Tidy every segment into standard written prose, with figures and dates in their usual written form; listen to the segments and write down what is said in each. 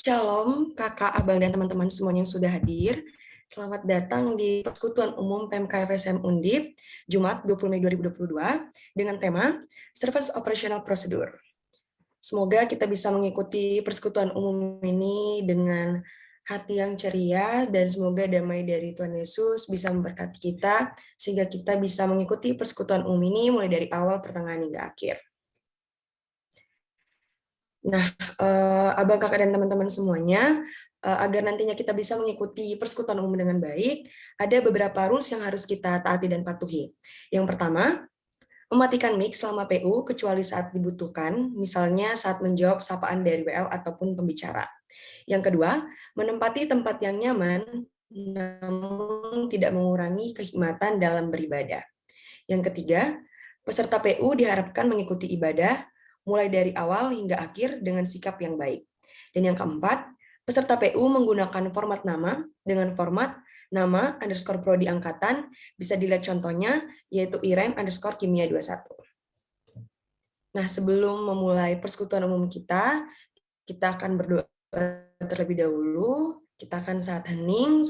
Shalom, kakak, abang, dan teman-teman semuanya yang sudah hadir. Selamat datang di Persekutuan Umum PMKFSM Undip, Jumat 20 Mei 2022, dengan tema Service Operational Procedure. Semoga kita bisa mengikuti persekutuan umum ini dengan hati yang ceria, dan semoga damai dari Tuhan Yesus bisa memberkati kita, sehingga kita bisa mengikuti persekutuan umum ini mulai dari awal, pertengahan, hingga akhir. Nah, abang, kakak, dan teman-teman semuanya, agar nantinya kita bisa mengikuti persekutuan umum dengan baik, ada beberapa rules yang harus kita taati dan patuhi. Yang pertama, mematikan mic selama PU kecuali saat dibutuhkan, misalnya saat menjawab sapaan dari WL ataupun pembicara. Yang kedua, menempati tempat yang nyaman, namun tidak mengurangi kehikmatan dalam beribadah. Yang ketiga, peserta PU diharapkan mengikuti ibadah mulai dari awal hingga akhir dengan sikap yang baik. Dan yang keempat, peserta PU menggunakan format nama dengan format nama underscore prodi angkatan, bisa dilihat contohnya, yaitu IREM_kimia 21. Nah, sebelum memulai persekutuan umum kita akan berdoa terlebih dahulu, kita akan saat hening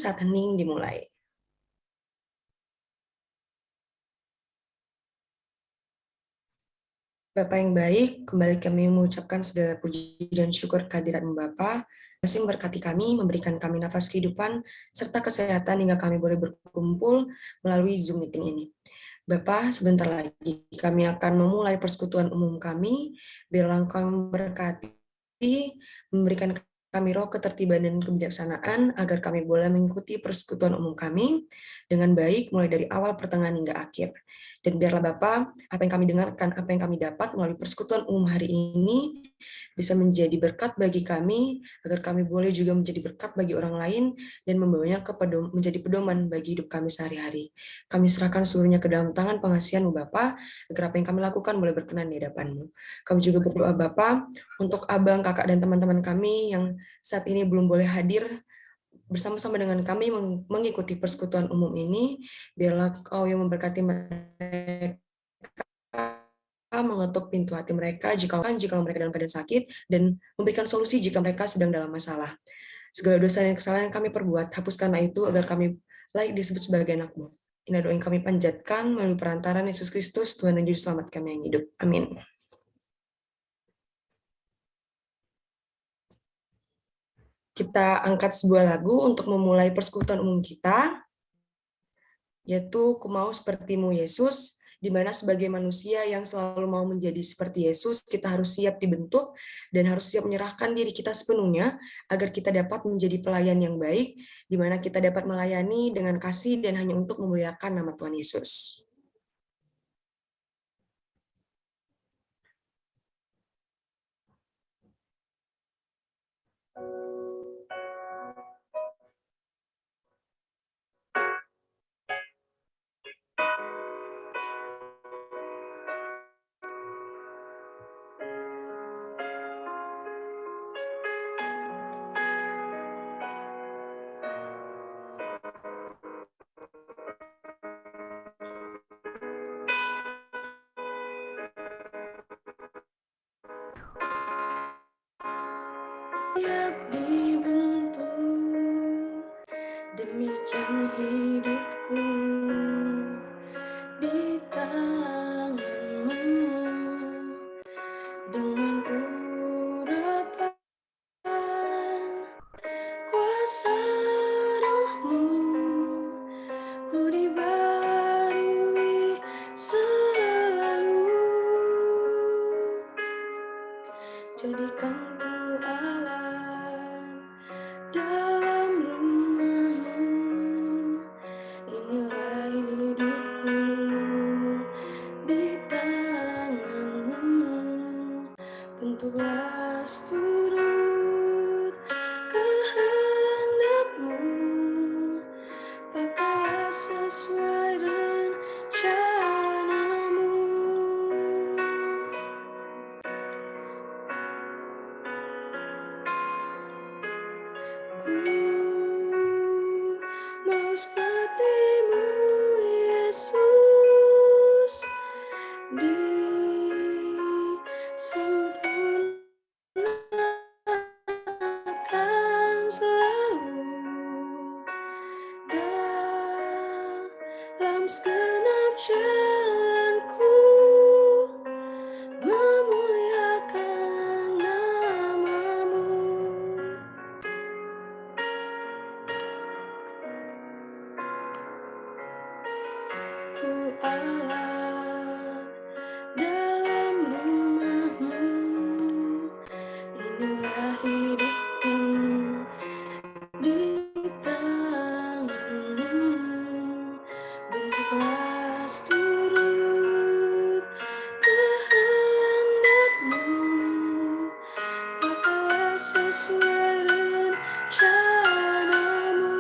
dimulai. Bapak yang baik, kembali kami mengucapkan segala puji dan syukur kehadiran Bapak. Kasih memberkati kami, memberikan kami nafas kehidupan, serta kesehatan hingga kami boleh berkumpul melalui Zoom meeting ini. Bapak, sebentar lagi kami akan memulai persekutuan umum kami. Biarlah Engkau memberkati, memberikan kami roh ketertiban dan kebijaksanaan, agar kami boleh mengikuti persekutuan umum kami dengan baik, mulai dari awal, pertengahan, hingga akhir. Dan biarlah Bapak, apa yang kami dengarkan, apa yang kami dapat melalui persekutuan umum hari ini, bisa menjadi berkat bagi kami, agar kami boleh juga menjadi berkat bagi orang lain, dan membawanya menjadi pedoman bagi hidup kami sehari-hari. Kami serahkan seluruhnya ke dalam tangan pengasihan-Mu Bapa, agar apa yang kami lakukan boleh berkenan di hadapan-Mu. Kami juga berdoa Bapa, untuk abang, kakak, dan teman-teman kami yang saat ini belum boleh hadir bersama-sama dengan kami mengikuti persekutuan umum ini. Biarlah Kau yang memberkati mereka, mengetuk pintu hati mereka jika mereka dalam keadaan sakit, dan memberikan solusi jika mereka sedang dalam masalah. Segala dosa dan kesalahan yang kami perbuat, hapuskanlah itu agar kami layak disebut sebagai anak-Mu. Ini doa yang kami panjatkan melalui perantaran Yesus Kristus, Tuhan dan Juru Selamat kami yang hidup. Amin. Kita angkat sebuah lagu untuk memulai persekutuan umum kita, yaitu Ku Mau Seperti-Mu Yesus, di mana sebagai manusia yang selalu mau menjadi seperti Yesus, kita harus siap dibentuk dan harus siap menyerahkan diri kita sepenuhnya agar kita dapat menjadi pelayan yang baik, di mana kita dapat melayani dengan kasih dan hanya untuk memuliakan nama Tuhan Yesus. Siap dibentuk, demikian hidupku di tangan-Mu, dengan urapan kuasa Roh-Mu, ku dibarui selalu. Jadikan ku alat dalam rumah-Mu, inilah hidupku di tangan-Mu. Bentuklah seturut kehendak-Mu, pakailah sesuai rencana-Mu. dalam segenap jalanku, memuliakan nama-Mu. Ku Allah dalam rumah-Mu, inilah hidupku di tangan-Mu. Bentuklah seturut kehendak-Mu, pakailah sesuai rencana-Mu.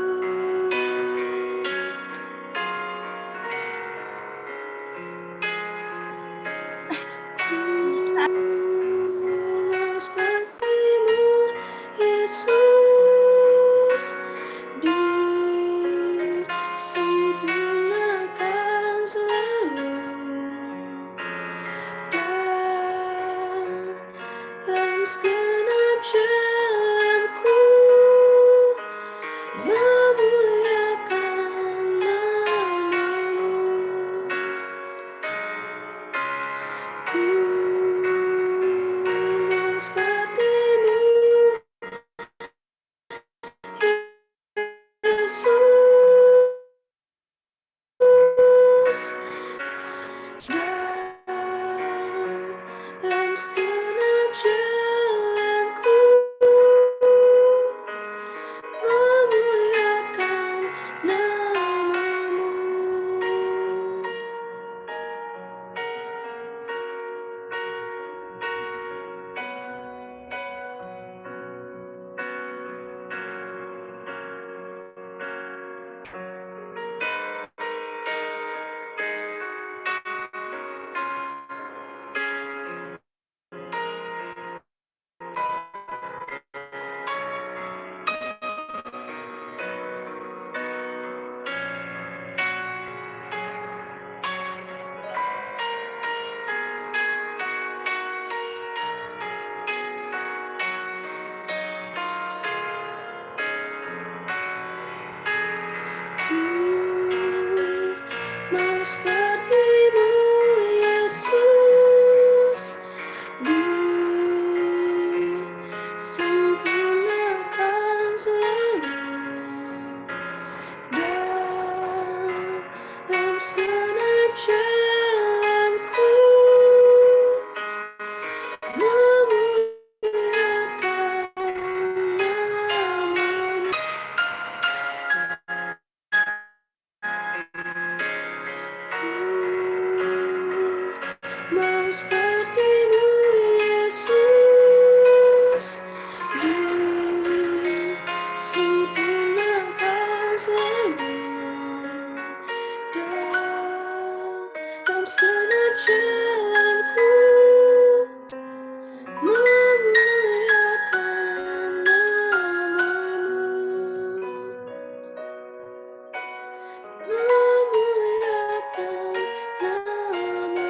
Seperti-Mu, Yesus, disempurnakan selalu dalam segenap jalanku, memuliakan nama-Mu. Ku mau seperti-Mu, Yesus, dalam segenap jalanku, memuliakan nama-Mu. Ku mau seperti-Mu, Yesus, disempurnakan selalu dalam segenap jalanku, memuliakan nama-Mu. Mau seperti-Mu, Yesus, disempurnakan selalu dalam segenap jalanku, memuliakan nama-Mu. Memuliakan nama-Mu.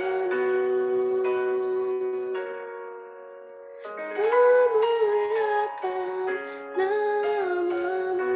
Memuliakan nama-Mu.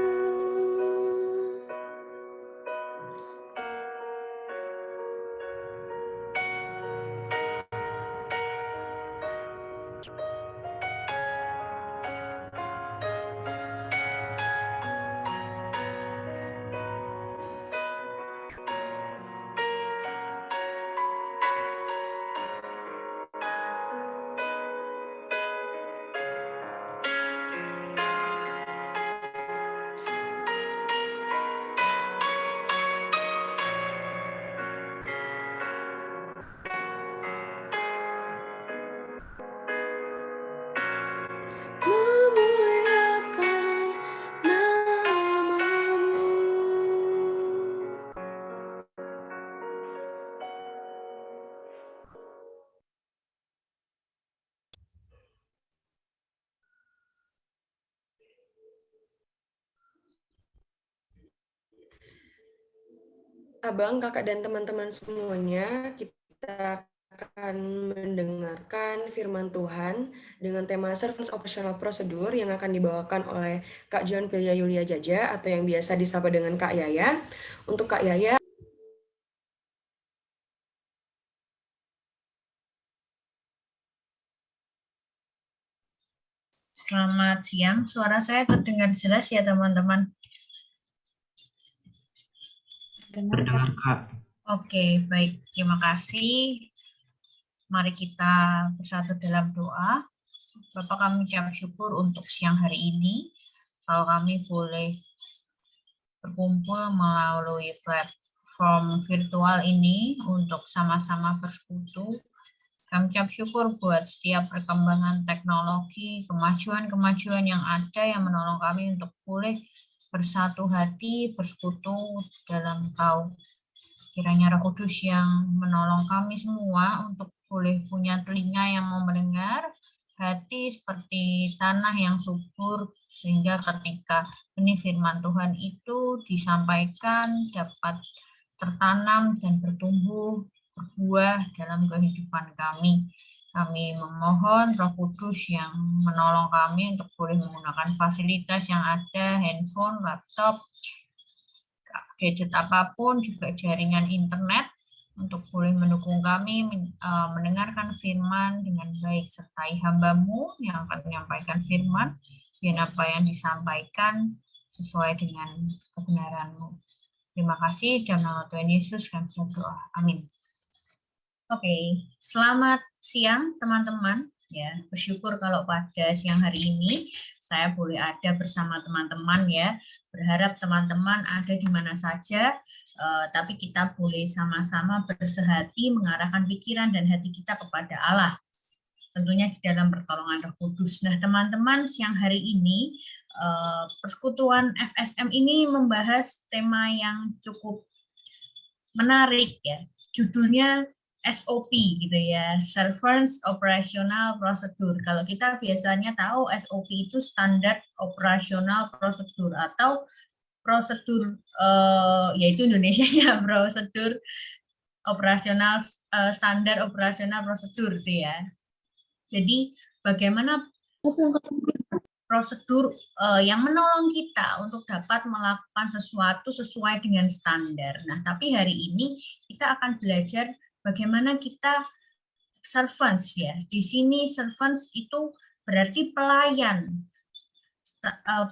Memuliakan nama-Mu. Abang, kakak, dan teman-teman semuanya, kita akan mendengarkan firman Tuhan dengan tema Service Operational Procedure yang akan dibawakan oleh Kak John Pilia Yulia Jaja atau yang biasa disapa dengan Kak Yaya. Untuk Kak Yaya, Selamat siang, suara saya terdengar jelas ya teman-teman? Terdengar, Kak. Oke, baik. Terima kasih. Mari kita bersatu dalam doa. Bapak, kami ucap syukur untuk siang hari ini. Kalau kami boleh berkumpul melalui platform virtual ini untuk sama-sama bersekutu. Kami ucap syukur buat setiap perkembangan teknologi, kemajuan-kemajuan yang ada yang menolong kami untuk boleh bersatu hati, bersekutu dalam Kau. Kiranya Roh Kudus yang menolong kami semua untuk boleh punya telinga yang mau mendengar, hati seperti tanah yang subur, sehingga ketika benih firman Tuhan itu disampaikan dapat tertanam dan bertumbuh, berbuah dalam kehidupan kami. Kami memohon Roh Kudus yang menolong kami untuk boleh menggunakan fasilitas yang ada, handphone, laptop, gadget apapun, juga jaringan internet, untuk boleh mendukung kami mendengarkan firman dengan baik. Sertai hamba-Mu yang akan menyampaikan firman, biar apa yang disampaikan sesuai dengan kebenaran-Mu. Terima kasih, dalam nama Tuhan Yesus kami berdoa. Amin. Oke, selamat siang teman-teman. Ya, bersyukur kalau pada siang hari ini saya boleh ada bersama teman-teman ya. Berharap teman-teman ada di mana saja, tapi kita boleh sama-sama bersehati mengarahkan pikiran dan hati kita kepada Allah. Tentunya di dalam pertolongan Roh Kudus. Nah, teman-teman, siang hari ini persekutuan FSM ini membahas tema yang cukup menarik ya. Judulnya SOP gitu ya, Servants Operational Procedure. Kalau kita biasanya tahu SOP itu standar operasional prosedur atau prosedur yaitu Indonesianya prosedur operasional standar operasional prosedur itu ya. Jadi bagaimana prosedur yang menolong kita untuk dapat melakukan sesuatu sesuai dengan standar. Nah, tapi hari ini kita akan belajar bagaimana kita servants ya. Di sini servants itu berarti pelayan.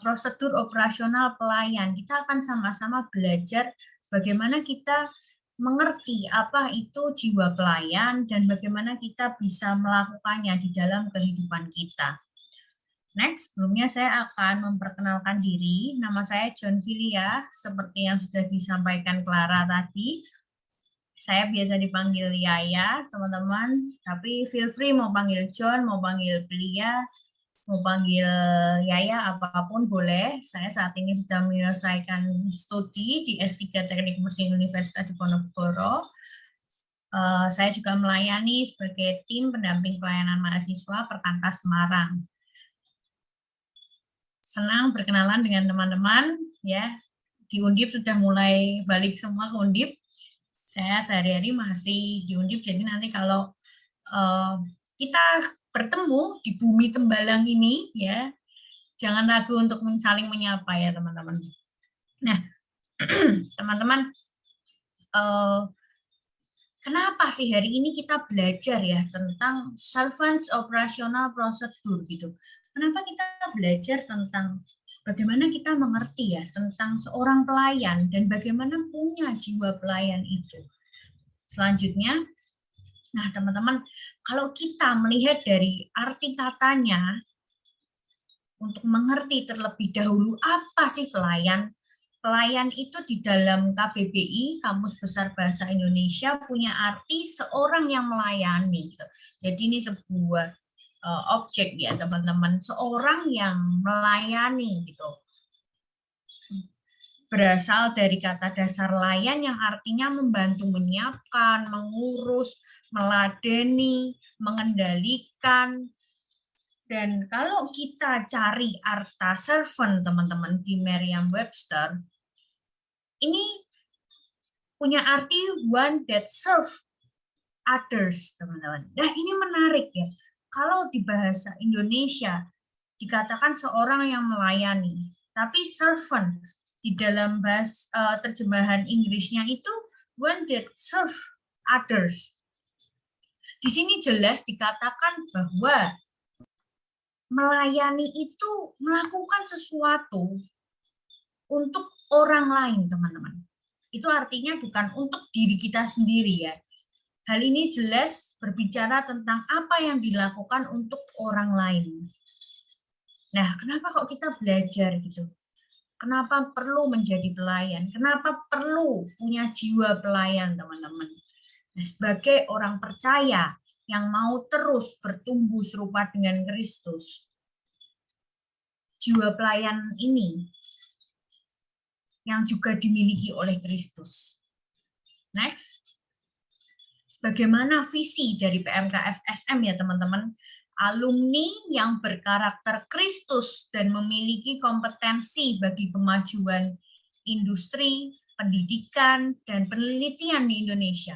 Prosedur operasional pelayan. Kita akan sama-sama belajar bagaimana kita mengerti apa itu jiwa pelayan dan bagaimana kita bisa melakukannya di dalam kehidupan kita. Next, sebelumnya saya akan memperkenalkan diri. Nama saya John Filia, seperti yang sudah disampaikan Clara tadi. Saya biasa dipanggil Yaya, teman-teman. Tapi feel free mau panggil John, mau panggil Filia, mau panggil Yaya, apapun boleh. Saya saat ini sedang menyelesaikan studi di S3 Teknik Mesin Universitas Diponegoro. Saya juga melayani sebagai tim pendamping pelayanan mahasiswa Perkantas Semarang. Senang berkenalan dengan teman-teman ya. Di Undip sudah mulai balik semua ke Undip. Saya sehari-hari masih di Undip, jadi nanti kalau kita bertemu di bumi Tembalang ini ya, jangan ragu untuk saling menyapa ya teman-teman. Nah, teman-teman, kenapa sih hari ini kita belajar ya tentang Servants Operational Procedure gitu? Kenapa kita belajar tentang bagaimana kita mengerti ya tentang seorang pelayan dan bagaimana punya jiwa pelayan itu? Selanjutnya, nah teman-teman, kalau kita melihat dari arti katanya, untuk mengerti terlebih dahulu apa sih pelayan? Pelayan itu di dalam KBBI, Kamus Besar Bahasa Indonesia, punya arti seorang yang melayani. Jadi ini sebuah objek ya teman-teman, seorang yang melayani gitu. Berasal dari kata dasar layan yang artinya membantu menyiapkan, mengurus, meladeni, mengendalikan. Dan kalau kita cari arta servant teman-teman di Merriam-Webster, ini punya arti one that serve others, teman-teman. Nah, ini menarik ya. Kalau di bahasa Indonesia dikatakan seorang yang melayani, tapi servant di dalam bahasa terjemahan Inggrisnya itu one that serve others. Di sini jelas dikatakan bahwa melayani itu melakukan sesuatu untuk orang lain, teman-teman. Itu artinya bukan untuk diri kita sendiri ya. Hal ini jelas berbicara tentang apa yang dilakukan untuk orang lain. Nah, kenapa kok kita belajar gitu? Kenapa perlu menjadi pelayan? Kenapa perlu punya jiwa pelayan, teman-teman? Nah, sebagai orang percaya yang mau terus bertumbuh serupa dengan Kristus, jiwa pelayan ini yang juga dimiliki oleh Kristus. Next. Bagaimana visi dari PMKF SM ya teman-teman? Alumni yang berkarakter Kristus dan memiliki kompetensi bagi kemajuan industri, pendidikan, dan penelitian di Indonesia.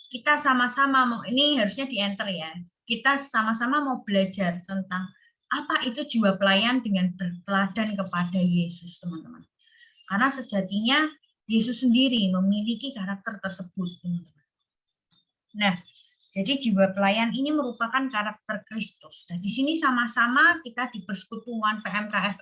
Kita sama-sama mau, ini harusnya di-enter ya, kita sama-sama mau belajar tentang apa itu jiwa pelayan dengan berteladan kepada Yesus, teman-teman. Karena sejatinya Yesus sendiri memiliki karakter tersebut, teman-teman. Nah, jadi jiwa pelayan ini merupakan karakter Kristus. Nah, di sini sama-sama kita di persekutuan PMKF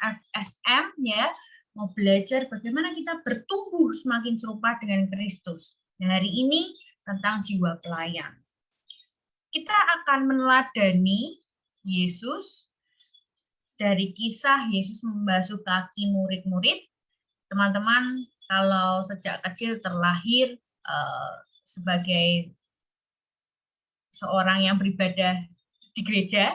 FSM ya, mau belajar bagaimana kita bertumbuh semakin serupa dengan Kristus. Nah, hari ini tentang jiwa pelayan. Kita akan meneladani Yesus dari kisah Yesus membasuh kaki murid-murid. Teman-teman, kalau sejak kecil terlahir sebagai seorang yang beribadah di gereja,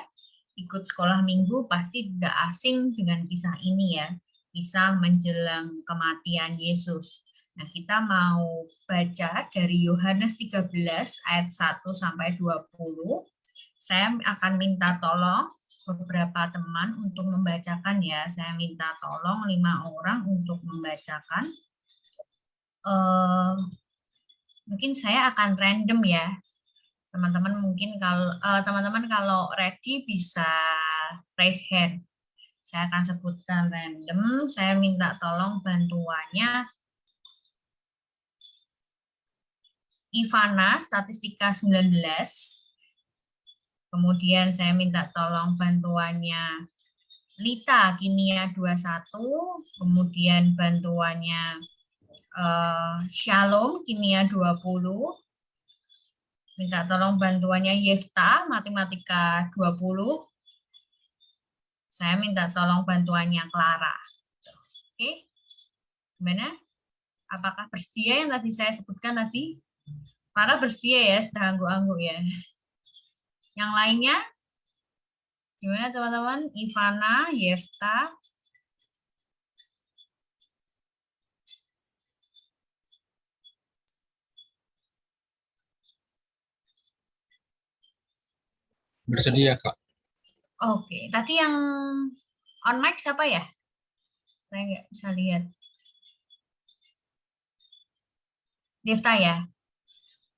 ikut sekolah minggu, pasti tidak asing dengan kisah ini ya, kisah menjelang kematian Yesus. Nah, kita mau baca dari Yohanes 13 ayat 1 sampai 20. Saya akan minta tolong beberapa teman untuk membacakan ya. Saya minta tolong 5 orang untuk membacakan. Mungkin saya akan random ya. Teman-teman mungkin kalau teman-teman kalau ready bisa raise hand. Saya akan sebutkan random. Saya minta tolong bantuannya Ivana, statistika 19. Kemudian saya minta tolong bantuannya Lita, kimia 21. Kemudian bantuannya Shalom, kimia 20. Minta tolong bantuannya Yefta, matematika 20. Saya minta tolong bantuannya Clara. Oke, gimana? Apakah bersedia yang tadi saya sebutkan tadi? Clara bersedia ya, sudah angguk-angguk ya. Yang lainnya? Gimana teman-teman? Ivana, Yefta. Bersedia, Kak. Oke, tadi yang on mic siapa ya? Saya nggak bisa lihat. Yefta ya?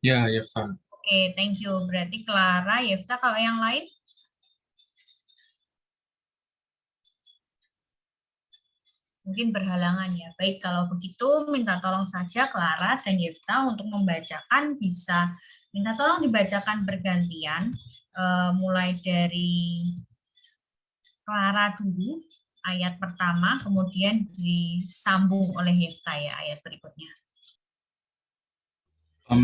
Ya, Kak. Oke, thank you. Berarti Clara, Yefta, kalau yang lain? Mungkin berhalangan ya. Baik, kalau begitu minta tolong saja Clara dan Yefta untuk membacakan, bisa minta tolong dibacakan bergantian, mulai dari Clara dulu, ayat pertama, kemudian disambung oleh Yefta ya, ayat berikutnya.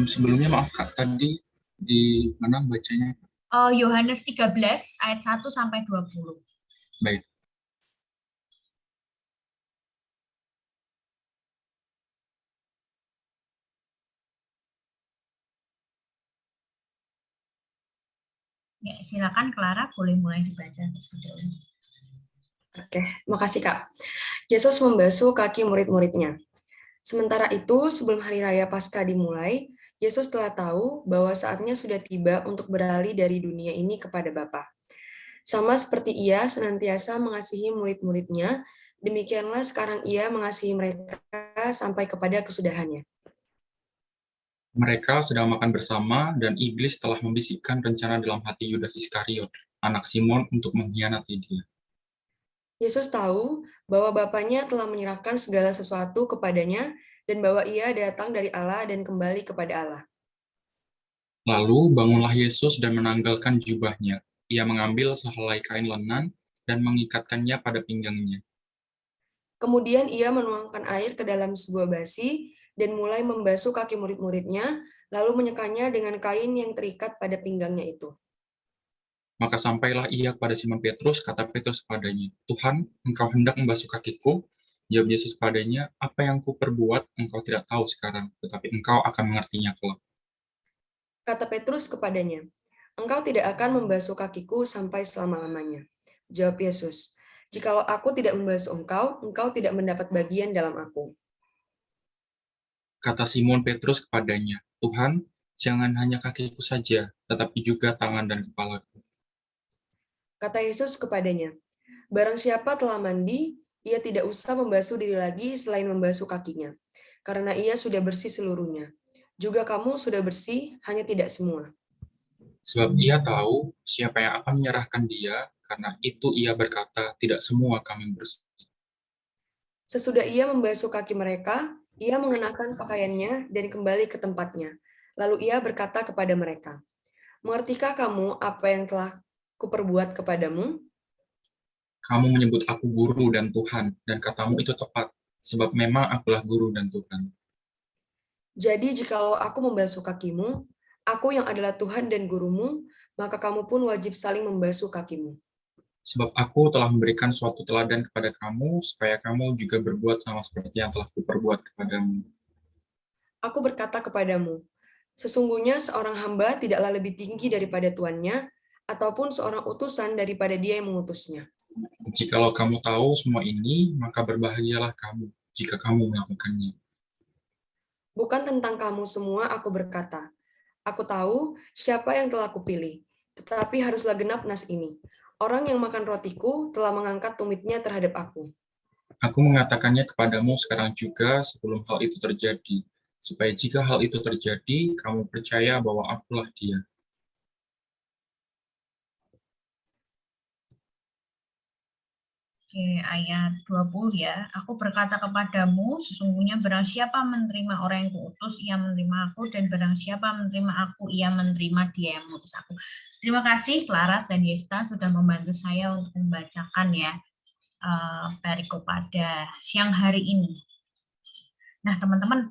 Sebelumnya maaf Kak, tadi di mana bacanya? Yohanes 13 ayat 1 sampai 20. Baik. Ya, silakan Clara, boleh mulai dibaca. Oke, makasih Kak. Yesus membasuh kaki murid-muridnya. Sementara itu, sebelum hari raya Paskah dimulai, Yesus telah tahu bahwa saatnya sudah tiba untuk beralih dari dunia ini kepada Bapa. Sama seperti Ia senantiasa mengasihi murid-muridnya, demikianlah sekarang Ia mengasihi mereka sampai kepada kesudahannya. Mereka sedang makan bersama dan iblis telah membisikkan rencana dalam hati Yudas Iskariot, anak Simon, untuk mengkhianati dia. Yesus tahu bahwa Bapanya telah menyerahkan segala sesuatu kepadanya dan bahwa Ia datang dari Allah dan kembali kepada Allah. Lalu bangunlah Yesus dan menanggalkan jubahnya. Ia mengambil sehelai kain lenan dan mengikatkannya pada pinggangnya. Kemudian ia menuangkan air ke dalam sebuah basi dan mulai membasuh kaki murid-muridnya, lalu menyekanya dengan kain yang terikat pada pinggangnya itu. Maka sampailah ia kepada Simon Petrus, kata Petrus kepadanya, "Tuhan, engkau hendak membasuh kakiku?" Jawab Yesus padanya, "Apa yang kuperbuat engkau tidak tahu sekarang, tetapi engkau akan mengertinya kelak." Kata Petrus kepadanya, "Engkau tidak akan membasuh kakiku sampai selama-lamanya." Jawab Yesus, "Jikalau aku tidak membasuh engkau, engkau tidak mendapat bagian dalam aku." Kata Simon Petrus kepadanya, "Tuhan, jangan hanya kakiku saja, tetapi juga tangan dan kepalaku." Kata Yesus kepadanya, "Barang siapa telah mandi, ia tidak usah membasuh diri lagi selain membasuh kakinya, karena ia sudah bersih seluruhnya. Juga kamu sudah bersih, hanya tidak semua." Sebab ia tahu siapa yang akan menyerahkan dia, karena itu ia berkata, "Tidak semua kami bersih." Sesudah ia membasuh kaki mereka, ia mengenakan pakaiannya dan kembali ke tempatnya. Lalu ia berkata kepada mereka, "Mengertikah kamu apa yang telah kuperbuat kepadamu?" Kamu menyebut aku guru dan Tuhan, dan katamu itu tepat, sebab memang akulah guru dan Tuhan. Jadi jikalau aku membasuh kakimu, aku yang adalah Tuhan dan gurumu, maka kamu pun wajib saling membasuh kakimu. Sebab aku telah memberikan suatu teladan kepada kamu, supaya kamu juga berbuat sama seperti yang telah kuperbuat kepadamu. Aku berkata kepadamu, sesungguhnya seorang hamba tidaklah lebih tinggi daripada tuannya, ataupun seorang utusan daripada dia yang mengutusnya. Jikalau kamu tahu semua ini, maka berbahagialah kamu, jika kamu melakukannya. Bukan tentang kamu semua aku berkata, aku tahu siapa yang telah kupilih, tetapi haruslah genap nas ini. Orang yang makan rotiku telah mengangkat tumitnya terhadap aku. Aku mengatakannya kepadamu sekarang juga sebelum hal itu terjadi, supaya jika hal itu terjadi, kamu percaya bahwa akulah dia. Oke, ayat 20 ya. Aku berkata kepadamu, sesungguhnya barang siapa menerima orang yang kuutus, ia menerima aku, dan barang siapa menerima aku, ia menerima dia yang mengutus aku. Terima kasih Clara dan Yefta sudah membantu saya untuk membacakan ya perikop pada siang hari ini. Nah, teman-teman,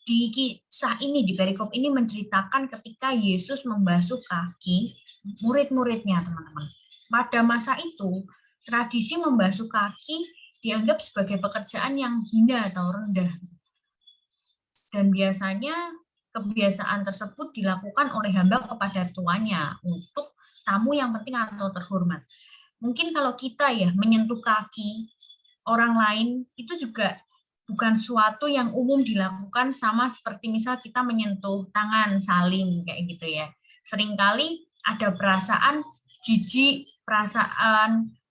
di kisah ini, di perikop ini menceritakan ketika Yesus membasuh kaki murid-muridnya, teman-teman. Pada masa itu, tradisi membasuh kaki dianggap sebagai pekerjaan yang hina atau rendah. Dan biasanya kebiasaan tersebut dilakukan oleh hamba kepada tuannya untuk tamu yang penting atau terhormat. Mungkin kalau kita ya menyentuh kaki orang lain itu juga bukan suatu yang umum dilakukan, sama seperti misal kita menyentuh tangan saling kayak gitu ya. Seringkali ada perasaan jijik, perasaan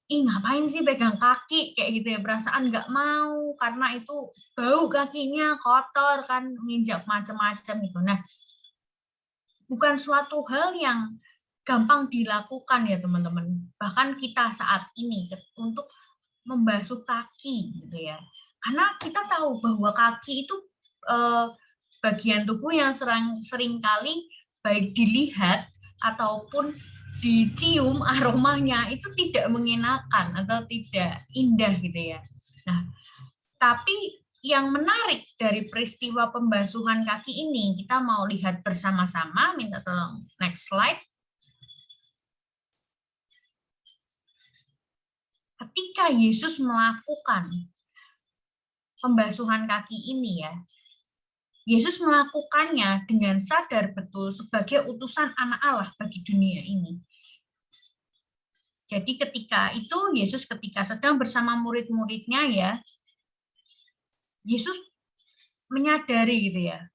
ih ngapain sih pegang kaki kayak gitu ya, perasaan nggak mau karena itu bau kakinya kotor kan, nginjak macam-macam gitu. Nah, bukan suatu hal yang gampang dilakukan ya teman-teman. Bahkan kita saat ini untuk membasuh kaki gitu ya. Karena kita tahu bahwa kaki itu bagian tubuh yang sering kali baik dilihat ataupun dicium aromanya itu tidak mengenakan atau tidak indah gitu ya. Nah, tapi yang menarik dari peristiwa pembasuhan kaki ini, kita mau lihat bersama-sama, minta tolong next slide. Ketika Yesus melakukan pembasuhan kaki ini ya, Yesus melakukannya dengan sadar betul sebagai utusan anak Allah bagi dunia ini. Jadi ketika itu Yesus ketika sedang bersama murid-muridnya ya, Yesus menyadari gitu ya.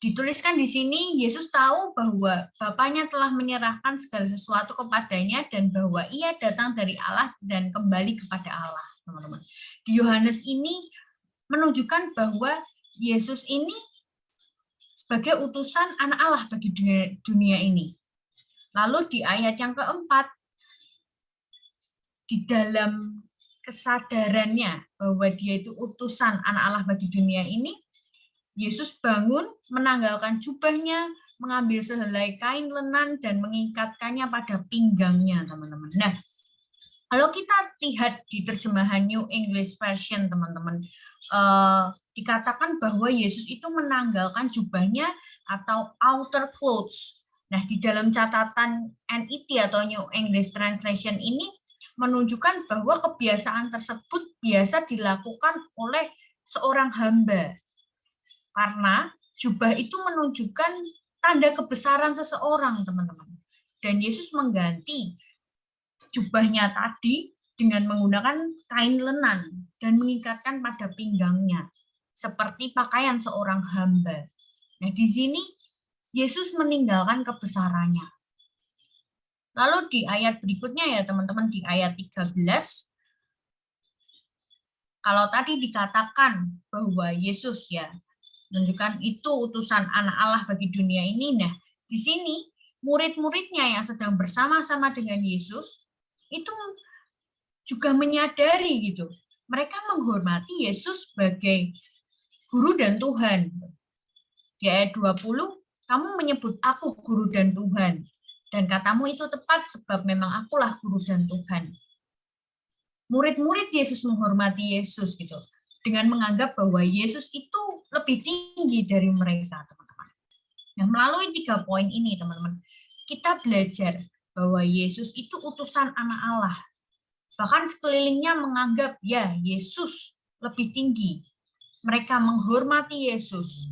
Dituliskan di sini Yesus tahu bahwa Bapaknya telah menyerahkan segala sesuatu kepadanya dan bahwa ia datang dari Allah dan kembali kepada Allah, teman-teman. Di Yohanes ini menunjukkan bahwa Yesus ini sebagai utusan anak Allah bagi dunia ini. Lalu di ayat yang keempat, di dalam kesadarannya bahwa dia itu utusan anak Allah bagi dunia ini, Yesus bangun, menanggalkan jubahnya, mengambil sehelai kain lenan dan mengikatkannya pada pinggangnya, teman-teman. Nah, kalau kita lihat di terjemahan New English Version, teman-teman, dikatakan bahwa Yesus itu menanggalkan jubahnya atau outer clothes. Nah, di dalam catatan NIT atau New English Translation ini menunjukkan bahwa kebiasaan tersebut biasa dilakukan oleh seorang hamba. Karena jubah itu menunjukkan tanda kebesaran seseorang, teman-teman. Dan Yesus mengganti jubahnya tadi dengan menggunakan kain lenan dan mengikatkan pada pinggangnya, seperti pakaian seorang hamba. Nah, di sini Yesus meninggalkan kebesarannya. Lalu di ayat berikutnya ya teman-teman, di ayat 13, kalau tadi dikatakan bahwa Yesus ya menunjukkan itu utusan anak Allah bagi dunia ini, nah di sini murid-muridnya yang sedang bersama-sama dengan Yesus itu juga menyadari gitu. Mereka menghormati Yesus sebagai guru dan Tuhan. Di ayat 20, kamu menyebut aku guru dan Tuhan. Dan katamu itu tepat sebab memang akulah guru dan Tuhan. Murid-murid Yesus menghormati Yesus gitu. Dengan menganggap bahwa Yesus itu lebih tinggi dari mereka, teman-teman. Nah, melalui 3 poin ini, teman-teman, kita belajar bahwa Yesus itu utusan anak Allah. Bahkan sekelilingnya menganggap, ya, Yesus lebih tinggi. Mereka menghormati Yesus.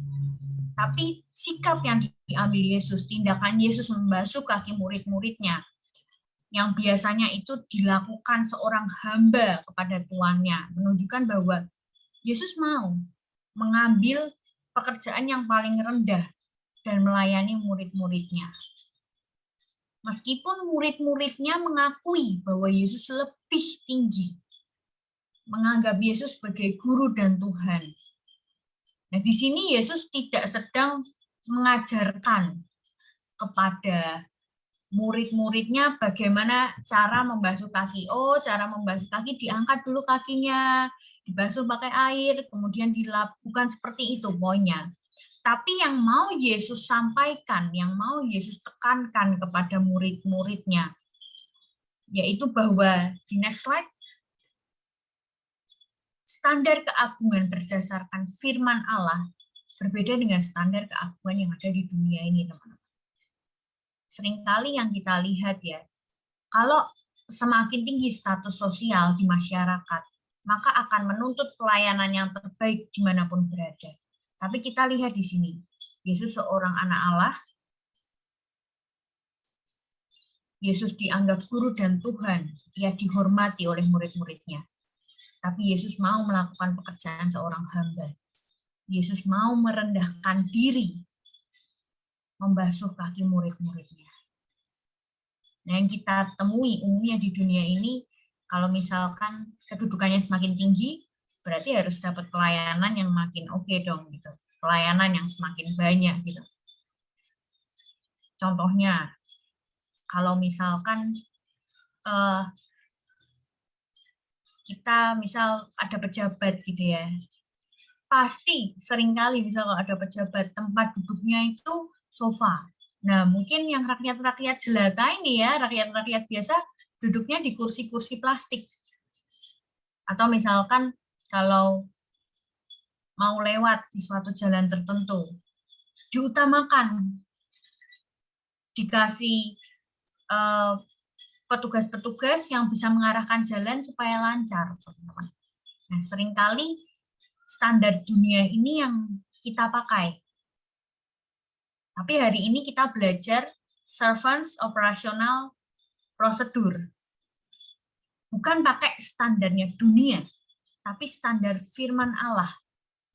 Tapi sikap yang diambil Yesus, tindakan Yesus membasuh kaki murid-muridnya, yang biasanya itu dilakukan seorang hamba kepada tuannya, menunjukkan bahwa Yesus mau mengambil pekerjaan yang paling rendah dan melayani murid-muridnya. Meskipun murid-muridnya mengakui bahwa Yesus lebih tinggi, menganggap Yesus sebagai guru dan Tuhan. Nah, di sini Yesus tidak sedang mengajarkan kepada murid-muridnya bagaimana cara membasuh kaki. Oh, cara membasuh kaki diangkat dulu kakinya, dibasuh pakai air, kemudian dilap. Bukan seperti itu poinnya. Tapi yang mau Yesus sampaikan, yang mau Yesus tekankan kepada murid-muridnya, yaitu bahwa, di next slide, standar keagungan berdasarkan firman Allah berbeda dengan standar keagungan yang ada di dunia ini, teman-teman. Seringkali yang kita lihat ya, kalau semakin tinggi status sosial di masyarakat, maka akan menuntut pelayanan yang terbaik dimanapun berada. Tapi kita lihat di sini, Yesus seorang anak Allah, Yesus dianggap guru dan Tuhan, ia dihormati oleh murid-muridnya. Tapi Yesus mau melakukan pekerjaan seorang hamba. Yesus mau merendahkan diri, membasuh kaki murid-muridnya. Nah, yang kita temui umumnya di dunia ini, kalau misalkan kedudukannya semakin tinggi, berarti harus dapat pelayanan yang makin oke dong, gitu. Pelayanan yang semakin banyak, gitu. Contohnya, kalau misalkan kita misal ada pejabat gitu ya, pasti seringkali misal kalau ada pejabat tempat duduknya itu sofa. Nah, mungkin yang rakyat-rakyat jelata ini ya, rakyat-rakyat biasa duduknya di kursi-kursi plastik. Atau misalkan kalau mau lewat di suatu jalan tertentu, diutamakan dikasih petugas-petugas yang bisa mengarahkan jalan supaya lancar, teman-teman. Nah, seringkali standar dunia ini yang kita pakai. Tapi hari ini kita belajar servants operational procedure. Bukan pakai standarnya dunia, tapi standar firman Allah.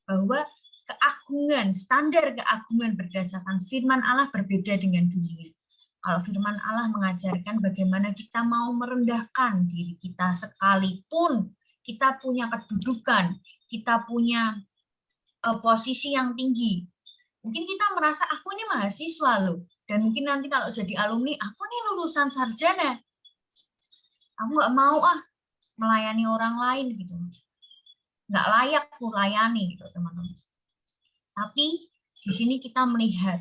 Bahwa keagungan, standar keagungan berdasarkan firman Allah berbeda dengan dunia. Kalau firman Allah mengajarkan bagaimana kita mau merendahkan diri kita sekalipun kita punya kedudukan, kita punya posisi yang tinggi. Mungkin kita merasa, aku ini mahasiswa loh, dan mungkin nanti kalau jadi alumni, aku ini lulusan sarjana, aku nggak mau melayani orang lain gitu, nggak layak melayani gitu teman-teman. Tapi di sini kita melihat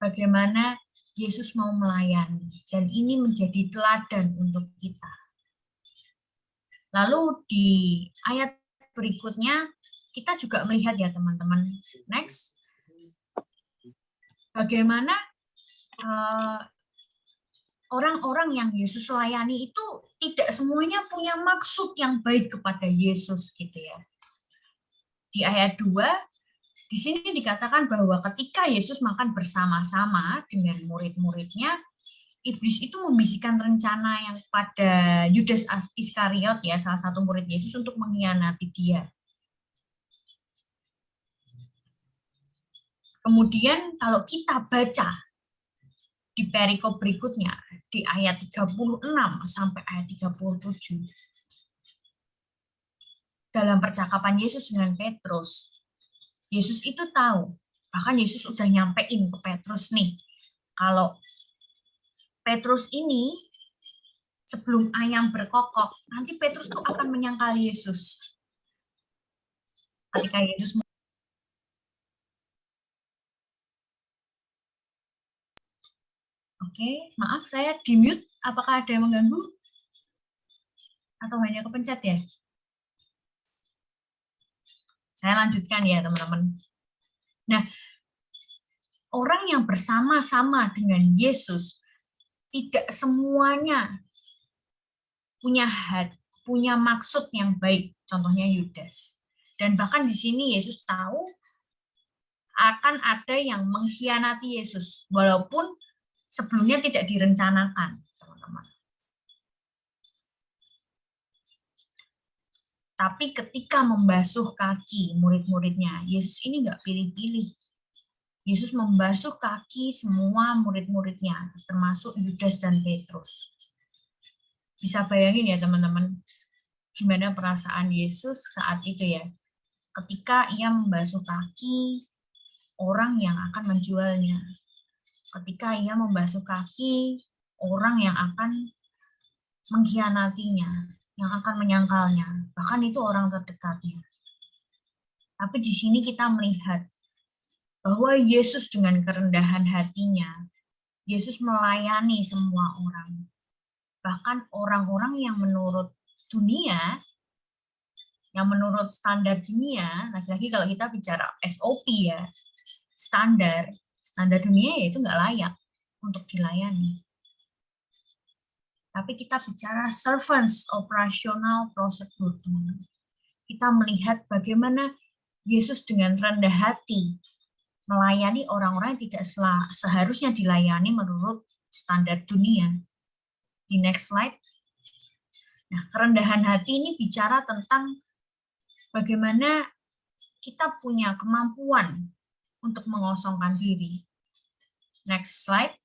bagaimana Yesus mau melayani, dan ini menjadi teladan untuk kita. Lalu di ayat berikutnya kita juga melihat ya teman-teman. Next. Bagaimana orang-orang yang Yesus layani itu tidak semuanya punya maksud yang baik kepada Yesus gitu ya. Di ayat 2 di sini dikatakan bahwa ketika Yesus makan bersama-sama dengan murid-muridnya, iblis itu membisikkan rencana yang pada Yudas Iskariot ya, salah satu murid Yesus, untuk mengkhianati dia. Kemudian kalau kita baca di perikop berikutnya, di ayat 36 sampai ayat 37, dalam percakapan Yesus dengan Petrus, Yesus itu tahu, bahkan Yesus udah nyampein ke Petrus nih, kalau Petrus ini sebelum ayam berkokok, nanti Petrus tuh akan menyangkal Yesus. Ketika Yesus Oke, maaf saya di mute. Apakah ada yang mengganggu? Atau hanya kepencet ya? Saya lanjutkan ya teman-teman. Nah, orang yang bersama-sama dengan Yesus tidak semuanya punya maksud yang baik. Contohnya Yudas. Dan bahkan di sini Yesus tahu akan ada yang mengkhianati Yesus, walaupun sebelumnya tidak direncanakan, teman-teman. Tapi ketika membasuh kaki murid-muridnya, Yesus ini nggak pilih-pilih. Yesus membasuh kaki semua murid-muridnya, termasuk Yudas dan Petrus. Bisa bayangin ya teman-teman, gimana perasaan Yesus saat itu ya, ketika ia membasuh kaki orang yang akan menjualnya. Ketika ia membasuh kaki orang yang akan mengkhianatinya, yang akan menyangkalnya, bahkan itu orang terdekatnya. Tapi di sini kita melihat bahwa Yesus dengan kerendahan hatinya, Yesus melayani semua orang. Bahkan orang-orang yang menurut dunia, yang menurut standar dunia, lagi-lagi kalau kita bicara SOP ya, standar dunia ya itu nggak layak untuk dilayani. Tapi kita bicara servants operational prosedur, teman-teman. Kita melihat bagaimana Yesus dengan rendah hati melayani orang-orang yang tidak seharusnya dilayani menurut standar dunia. Di next slide. Nah, kerendahan hati ini bicara tentang bagaimana kita punya kemampuan untuk mengosongkan diri. Next slide.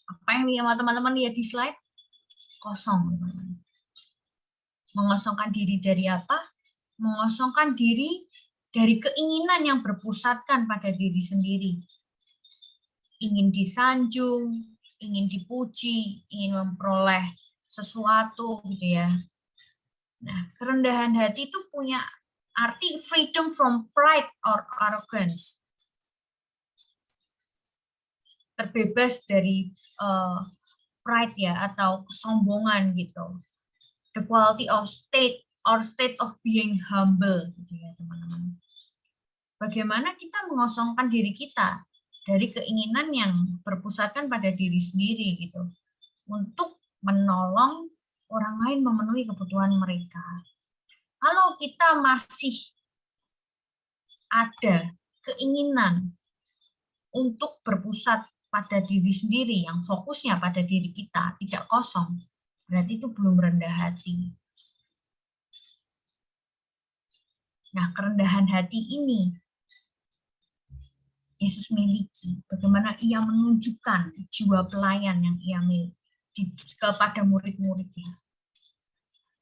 Apa yang teman-teman lihat di slide? Kosong. Mengosongkan diri dari apa? Mengosongkan diri dari keinginan yang berpusatkan pada diri sendiri. Ingin disanjung, ingin dipuji, ingin memperoleh sesuatu gitu ya. Nah, kerendahan hati itu punya arti freedom from pride or arrogance. Terbebas dari pride ya, atau kesombongan gitu. The quality of state or state of being humble gitu ya teman-teman. Bagaimana kita mengosongkan diri kita dari keinginan yang berpusatkan pada diri sendiri gitu, untuk menolong orang lain memenuhi kebutuhan mereka. Kalau kita masih ada keinginan untuk berpusat pada diri sendiri, yang fokusnya pada diri kita, tidak kosong, berarti itu belum rendah hati. Nah, kerendahan hati ini Yesus miliki, bagaimana ia menunjukkan jiwa pelayan yang ia miliki kepada murid-muridnya.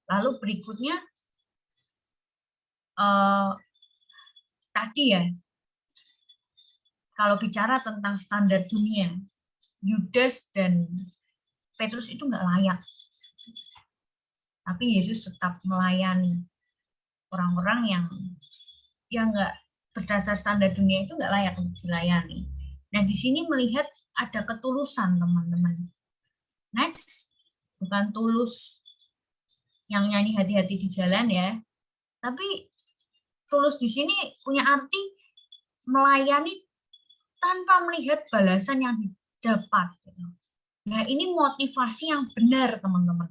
Lalu berikutnya, tadi ya, kalau bicara tentang standar dunia, Yudas dan Petrus itu nggak layak. Tapi Yesus tetap melayani orang-orang yang nggak berdasar standar dunia itu nggak layak untuk dilayani. Nah, di sini melihat ada ketulusan, teman-teman. Next, bukan tulus yang nyanyi hati-hati di jalan ya, tapi tulus di sini punya arti melayani tanpa melihat balasan yang didapat. Nah, ini motivasi yang benar, teman-teman,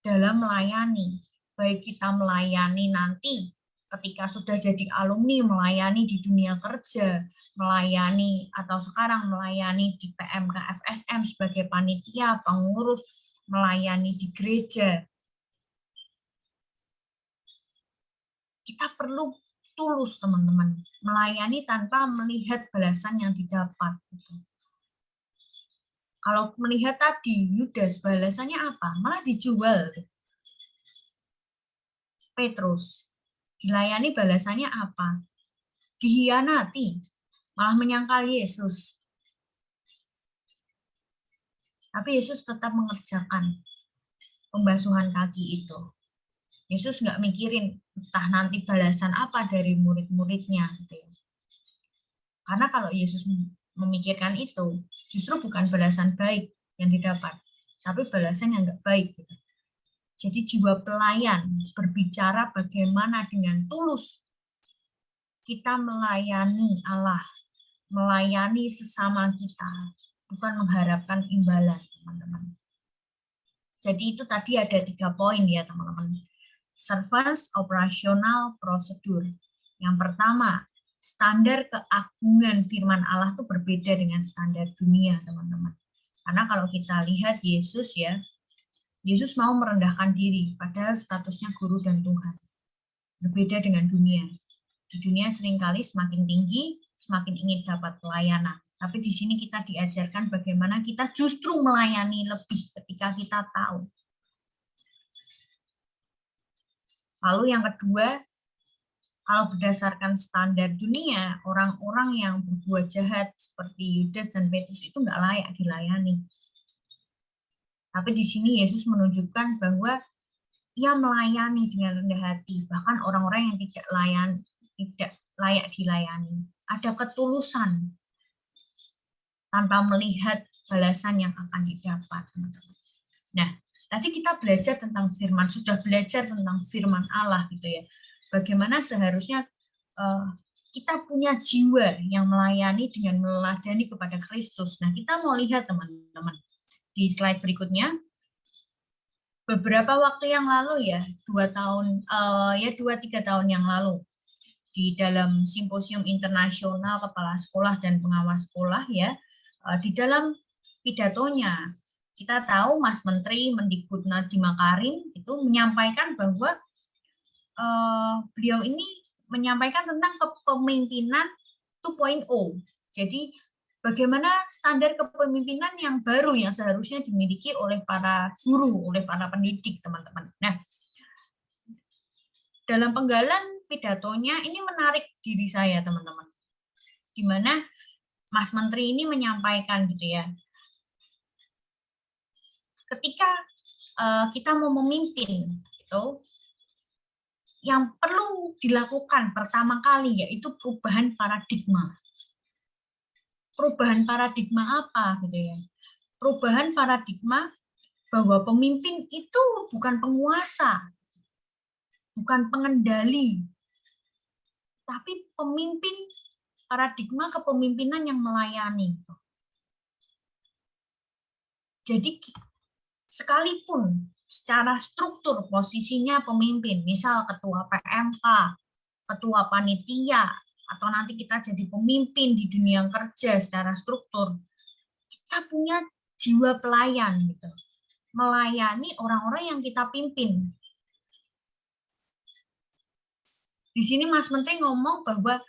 dalam melayani. Baik kita melayani nanti ketika sudah jadi alumni, melayani di dunia kerja, melayani atau sekarang melayani di PMK FSM sebagai panitia, pengurus, melayani di gereja. Kita perlu tulus, teman-teman, melayani tanpa melihat balasan yang didapat. Kalau melihat tadi, Yudas balasannya apa? Malah dijual. Petrus, dilayani balasannya apa? Dihianati, malah menyangkal Yesus. Tapi Yesus tetap mengerjakan pembasuhan kaki itu. Yesus nggak mikirin entah nanti balasan apa dari murid-muridnya. Gitu ya. Karena kalau Yesus memikirkan itu, justru bukan balasan baik yang didapat, tapi balasan yang nggak baik. Gitu. Jadi jiwa pelayan berbicara bagaimana dengan tulus kita melayani Allah, melayani sesama kita, bukan mengharapkan imbalan, teman-teman. Jadi itu tadi ada 3 poin ya, teman-teman. Service operational prosedur. Yang pertama, standar keagungan firman Allah itu berbeda dengan standar dunia, teman-teman. Karena kalau kita lihat Yesus ya, Yesus mau merendahkan diri, padahal statusnya guru dan Tuhan. Berbeda dengan dunia. Di dunia seringkali semakin tinggi, semakin ingin dapat pelayanan. Tapi di sini kita diajarkan bagaimana kita justru melayani lebih ketika kita tahu. Lalu yang kedua, kalau berdasarkan standar dunia, orang-orang yang berbuat jahat seperti Yudas dan Petrus itu nggak layak dilayani. Tapi di sini Yesus menunjukkan bahwa ia melayani dengan rendah hati, bahkan orang-orang yang tidak layak dilayani. Ada ketulusan tanpa melihat balasan yang akan didapat, teman-teman. Nah, tadi kita belajar tentang firman, sudah belajar tentang firman Allah gitu ya. Bagaimana seharusnya kita punya jiwa yang melayani dengan meladani kepada Kristus. Nah, kita mau lihat teman-teman di slide berikutnya. Beberapa waktu yang lalu ya, 2-3 tahun yang lalu, di dalam simposium internasional kepala sekolah dan pengawas sekolah ya, di dalam pidatonya kita tahu Mas Menteri Mendikbud Nadiem Makarim itu menyampaikan bahwa beliau ini menyampaikan tentang kepemimpinan 2.0. Jadi bagaimana standar kepemimpinan yang baru yang seharusnya dimiliki oleh para guru, oleh para pendidik, teman-teman. Nah, dalam penggalan pidatonya ini menarik diri saya, teman-teman. Di mana Mas Menteri ini menyampaikan gitu ya. Ketika kita mau memimpin gitu, yang perlu dilakukan pertama kali yaitu perubahan paradigma. Perubahan paradigma apa gitu ya? Perubahan paradigma bahwa pemimpin itu bukan penguasa, bukan pengendali, tapi pemimpin, paradigma kepemimpinan yang melayani. Jadi sekalipun secara struktur posisinya pemimpin, misal ketua PMK, ketua panitia, atau nanti kita jadi pemimpin di dunia kerja secara struktur, kita punya jiwa pelayan gitu. Melayani orang-orang yang kita pimpin. Di sini Mas Menteri ngomong bahwa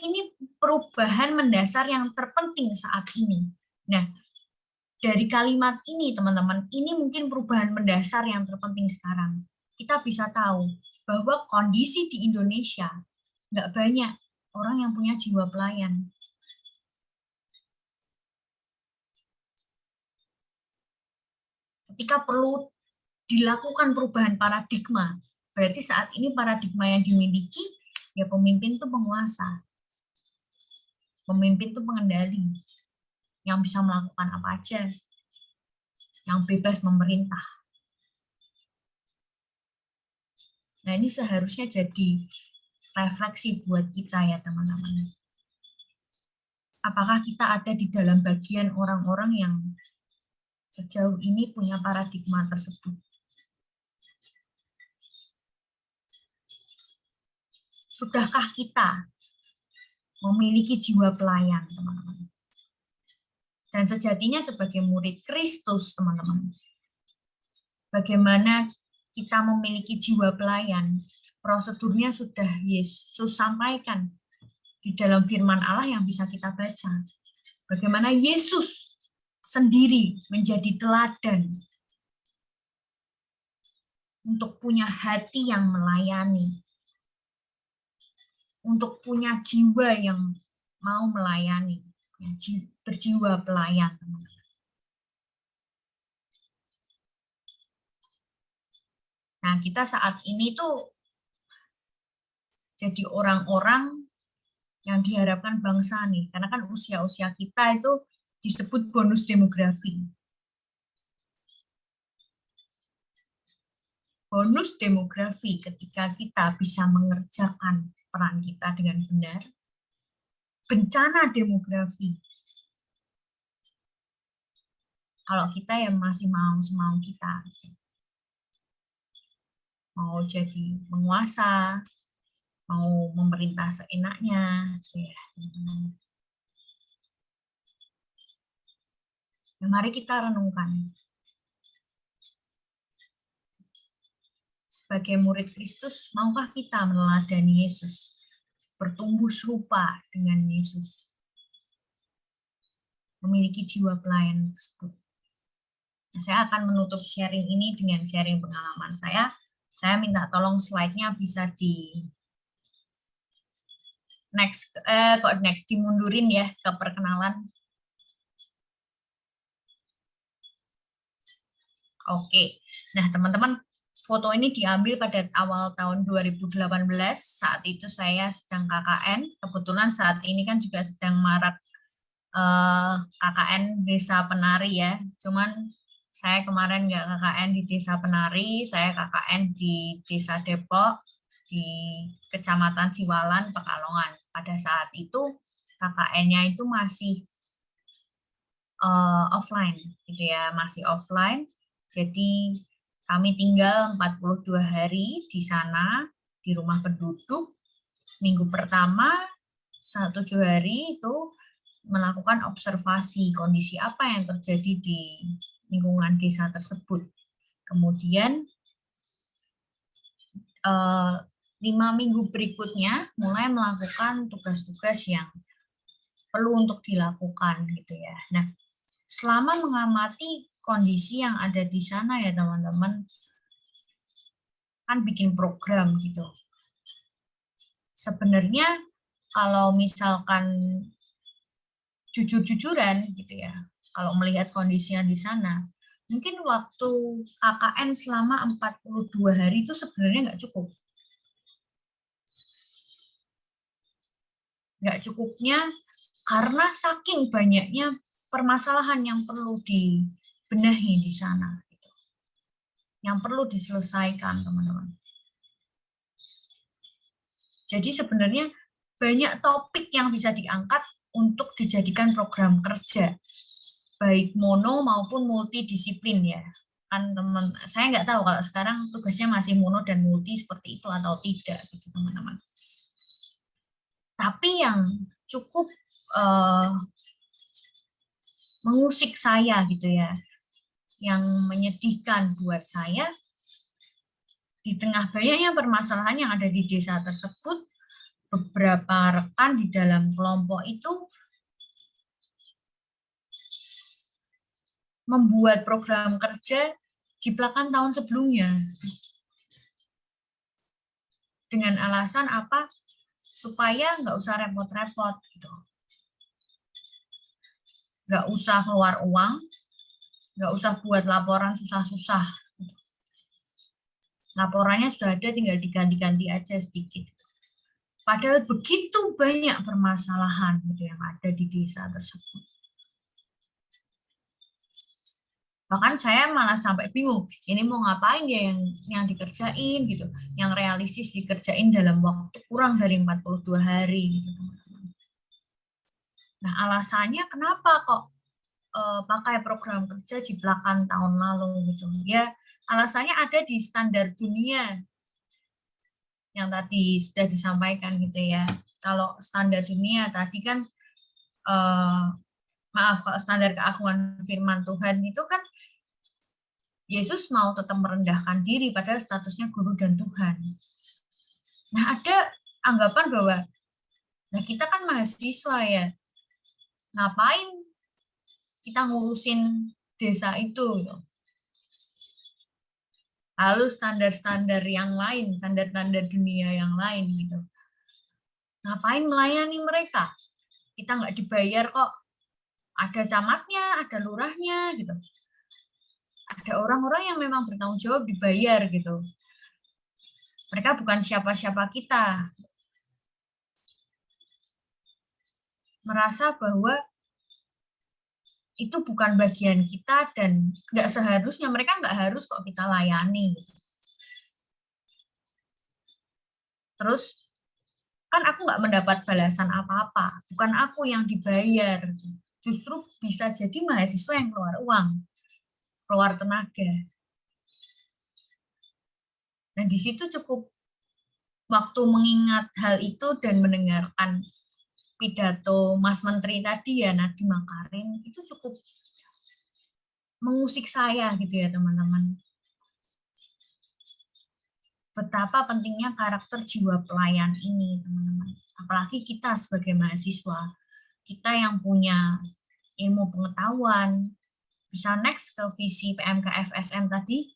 ini perubahan mendasar yang terpenting saat ini. Nah, dari kalimat ini, teman-teman, ini mungkin perubahan mendasar yang terpenting sekarang. Kita bisa tahu bahwa kondisi di Indonesia nggak banyak orang yang punya jiwa pelayan. Ketika perlu dilakukan perubahan paradigma, berarti saat ini paradigma yang dimiliki, ya pemimpin itu penguasa. Pemimpin itu pengendali yang bisa melakukan apa aja, yang bebas memerintah. Nah, ini seharusnya jadi refleksi buat kita ya teman-teman. Apakah kita ada di dalam bagian orang-orang yang sejauh ini punya paradigma tersebut? Sudahkah kita memiliki jiwa pelayan, teman-teman? Dan sejatinya sebagai murid Kristus, teman-teman, bagaimana kita memiliki jiwa pelayan, prosedurnya sudah Yesus sampaikan di dalam firman Allah yang bisa kita baca. Bagaimana Yesus sendiri menjadi teladan untuk punya hati yang melayani, untuk punya jiwa yang mau melayani, berjiwa pelayan, teman-teman. Nah, kita saat ini tuh jadi orang-orang yang diharapkan bangsa nih, karena kan usia-usia kita itu disebut bonus demografi. Bonus demografi ketika kita bisa mengerjakan peran kita dengan benar. Bencana demografi kalau kita yang masih mau kita, mau jadi penguasa, mau memerintah seenaknya, ya. Nah, mari kita renungkan. Sebagai murid Kristus, maukah kita meneladani Yesus, bertumbuh serupa dengan Yesus, memiliki jiwa pelayan tersebut? Nah, saya akan menutup sharing ini dengan sharing pengalaman saya. Saya minta tolong slide-nya bisa di next, dimundurin ya ke perkenalan. Oke, nah teman-teman, foto ini diambil pada awal tahun 2018, saat itu saya sedang KKN, kebetulan saat ini kan juga sedang marak KKN Desa Penari ya, cuman saya kemarin nggak KKN di Desa Penari, saya KKN di Desa Depok, di Kecamatan Siwalan, Pekalongan. Pada saat itu KKN-nya itu masih offline, gitu ya, masih offline. Jadi kami tinggal 42 hari di sana, di rumah penduduk. Minggu pertama, 7 hari itu melakukan observasi kondisi apa yang terjadi di lingkungan desa tersebut. Kemudian 5 minggu berikutnya mulai melakukan tugas-tugas yang perlu untuk dilakukan gitu ya. Nah, selama mengamati kondisi yang ada di sana ya teman-teman, kan bikin program gitu. Sebenarnya kalau misalkan jujur-jujuran gitu ya, kalau melihat kondisinya di sana, mungkin waktu KKN selama 42 hari itu sebenarnya nggak cukup. Nggak cukupnya karena saking banyaknya permasalahan yang perlu dibenahi di sana, gitu. Yang perlu diselesaikan, teman-teman. Jadi sebenarnya banyak topik yang bisa diangkat untuk dijadikan program kerja, baik mono maupun multidisiplin ya. Kan teman, saya nggak tahu kalau sekarang tugasnya masih mono dan multi seperti itu atau tidak, gitu teman-teman. Tapi yang cukup mengusik saya gitu ya, yang menyedihkan buat saya, di tengah banyaknya permasalahan yang ada di desa tersebut, beberapa rekan di dalam kelompok itu membuat program kerja jiplakan tahun sebelumnya. Dengan alasan apa? Supaya nggak usah repot-repot gitu. Nggak usah keluar uang, nggak usah buat laporan susah-susah. Laporannya sudah ada, tinggal diganti-ganti aja sedikit. Padahal begitu banyak permasalahan gitu yang ada di desa tersebut. Bahkan saya malah sampai bingung, ini mau ngapain ya yang dikerjain gitu, yang realistis dikerjain dalam waktu kurang dari 42 hari gitu, teman-teman. Nah, alasannya kenapa kok pakai program kerja di belakang tahun lalu gitu. Ya, alasannya ada di standar dunia yang tadi sudah disampaikan gitu ya. Kalau standar dunia tadi kan maaf, kalau standar keagungan firman Tuhan itu kan Yesus mau tetap merendahkan diri padahal statusnya guru dan Tuhan. Nah, ada anggapan bahwa nah kita kan mahasiswa ya, ngapain kita ngurusin desa itu? Lalu standar-standar yang lain, standar-standar dunia yang lain gitu. Ngapain melayani mereka? Kita nggak dibayar kok. Ada camatnya, ada lurahnya gitu. Ada orang-orang yang memang bertanggung jawab dibayar gitu. Mereka bukan siapa-siapa kita. Merasa bahwa itu bukan bagian kita dan nggak seharusnya, mereka nggak harus kok kita layani. Terus kan aku nggak mendapat balasan apa-apa, bukan aku yang dibayar. Justru bisa jadi mahasiswa yang keluar uang, keluar tenaga. Nah, di situ cukup waktu mengingat hal itu dan mendengarkan pidato Mas Menteri tadi ya, Nadiem Makarim, itu cukup mengusik saya gitu ya teman-teman. Betapa pentingnya karakter jiwa pelayan ini teman-teman. Apalagi kita sebagai mahasiswa, kita yang punya ilmu pengetahuan, bisa next ke visi PMK FSM tadi.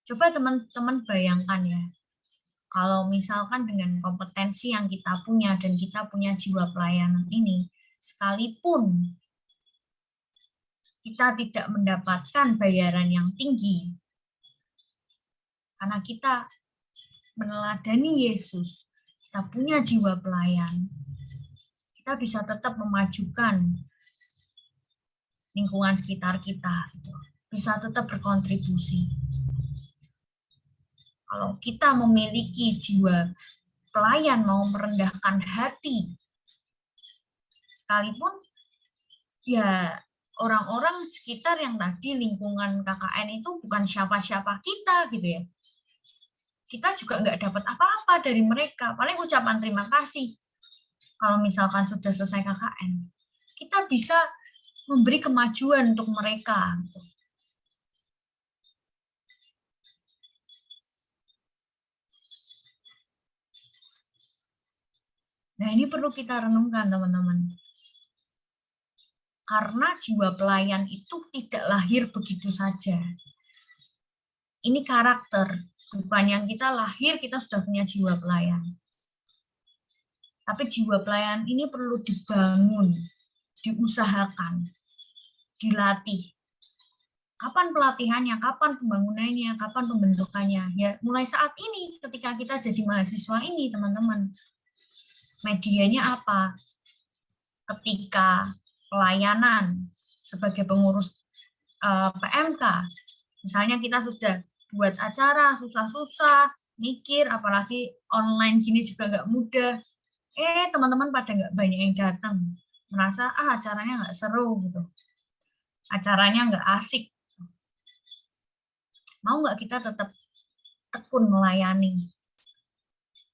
Coba teman-teman bayangkan ya, kalau misalkan dengan kompetensi yang kita punya dan kita punya jiwa pelayanan ini, sekalipun kita tidak mendapatkan bayaran yang tinggi, karena kita meneladani Yesus, kita punya jiwa pelayan, kita bisa tetap memajukan lingkungan sekitar kita, bisa tetap berkontribusi. Kalau kita memiliki jiwa pelayan, mau merendahkan hati, sekalipun ya orang-orang sekitar yang tadi lingkungan KKN itu bukan siapa-siapa kita gitu ya. Kita juga nggak dapat apa-apa dari mereka, paling ucapan terima kasih. Kalau misalkan sudah selesai KKN, kita bisa memberi kemajuan untuk mereka. Nah, ini perlu kita renungkan, teman-teman. Karena jiwa pelayan itu tidak lahir begitu saja. Ini karakter, bukan yang kita lahir, kita sudah punya jiwa pelayan. Tapi jiwa pelayan ini perlu dibangun, diusahakan, dilatih. Kapan pelatihannya, kapan pembangunannya, kapan pembentukannya? Ya, mulai saat ini, ketika kita jadi mahasiswa ini, teman-teman. Medianya apa? Ketika pelayanan sebagai pengurus PMK, misalnya kita sudah buat acara susah-susah, mikir, apalagi online gini juga nggak mudah. Teman-teman pada nggak banyak yang datang, merasa acaranya nggak seru gitu, acaranya nggak asik. Mau nggak kita tetap tekun melayani?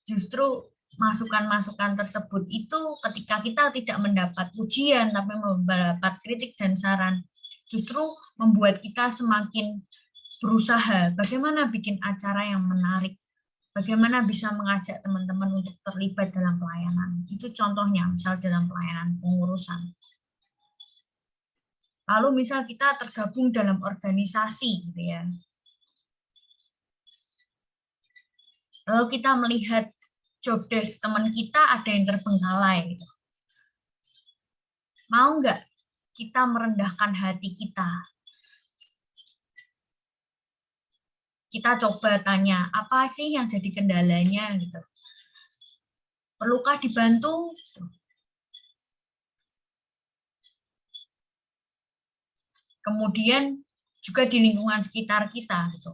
Justru masukan-masukan tersebut itu ketika kita tidak mendapat pujian tapi mendapat kritik dan saran, justru membuat kita semakin berusaha bagaimana bikin acara yang menarik, bagaimana bisa mengajak teman-teman untuk terlibat dalam pelayanan. Itu contohnya, misal dalam pelayanan pengurusan. Lalu misal kita tergabung dalam organisasi gitu ya. Lalu kita melihat job desk teman kita ada yang terbengkalai gitu. Mau nggak kita merendahkan hati kita? kita coba tanya, apa sih yang jadi kendalanya gitu. Perlukah dibantu? Kemudian juga di lingkungan sekitar kita gitu.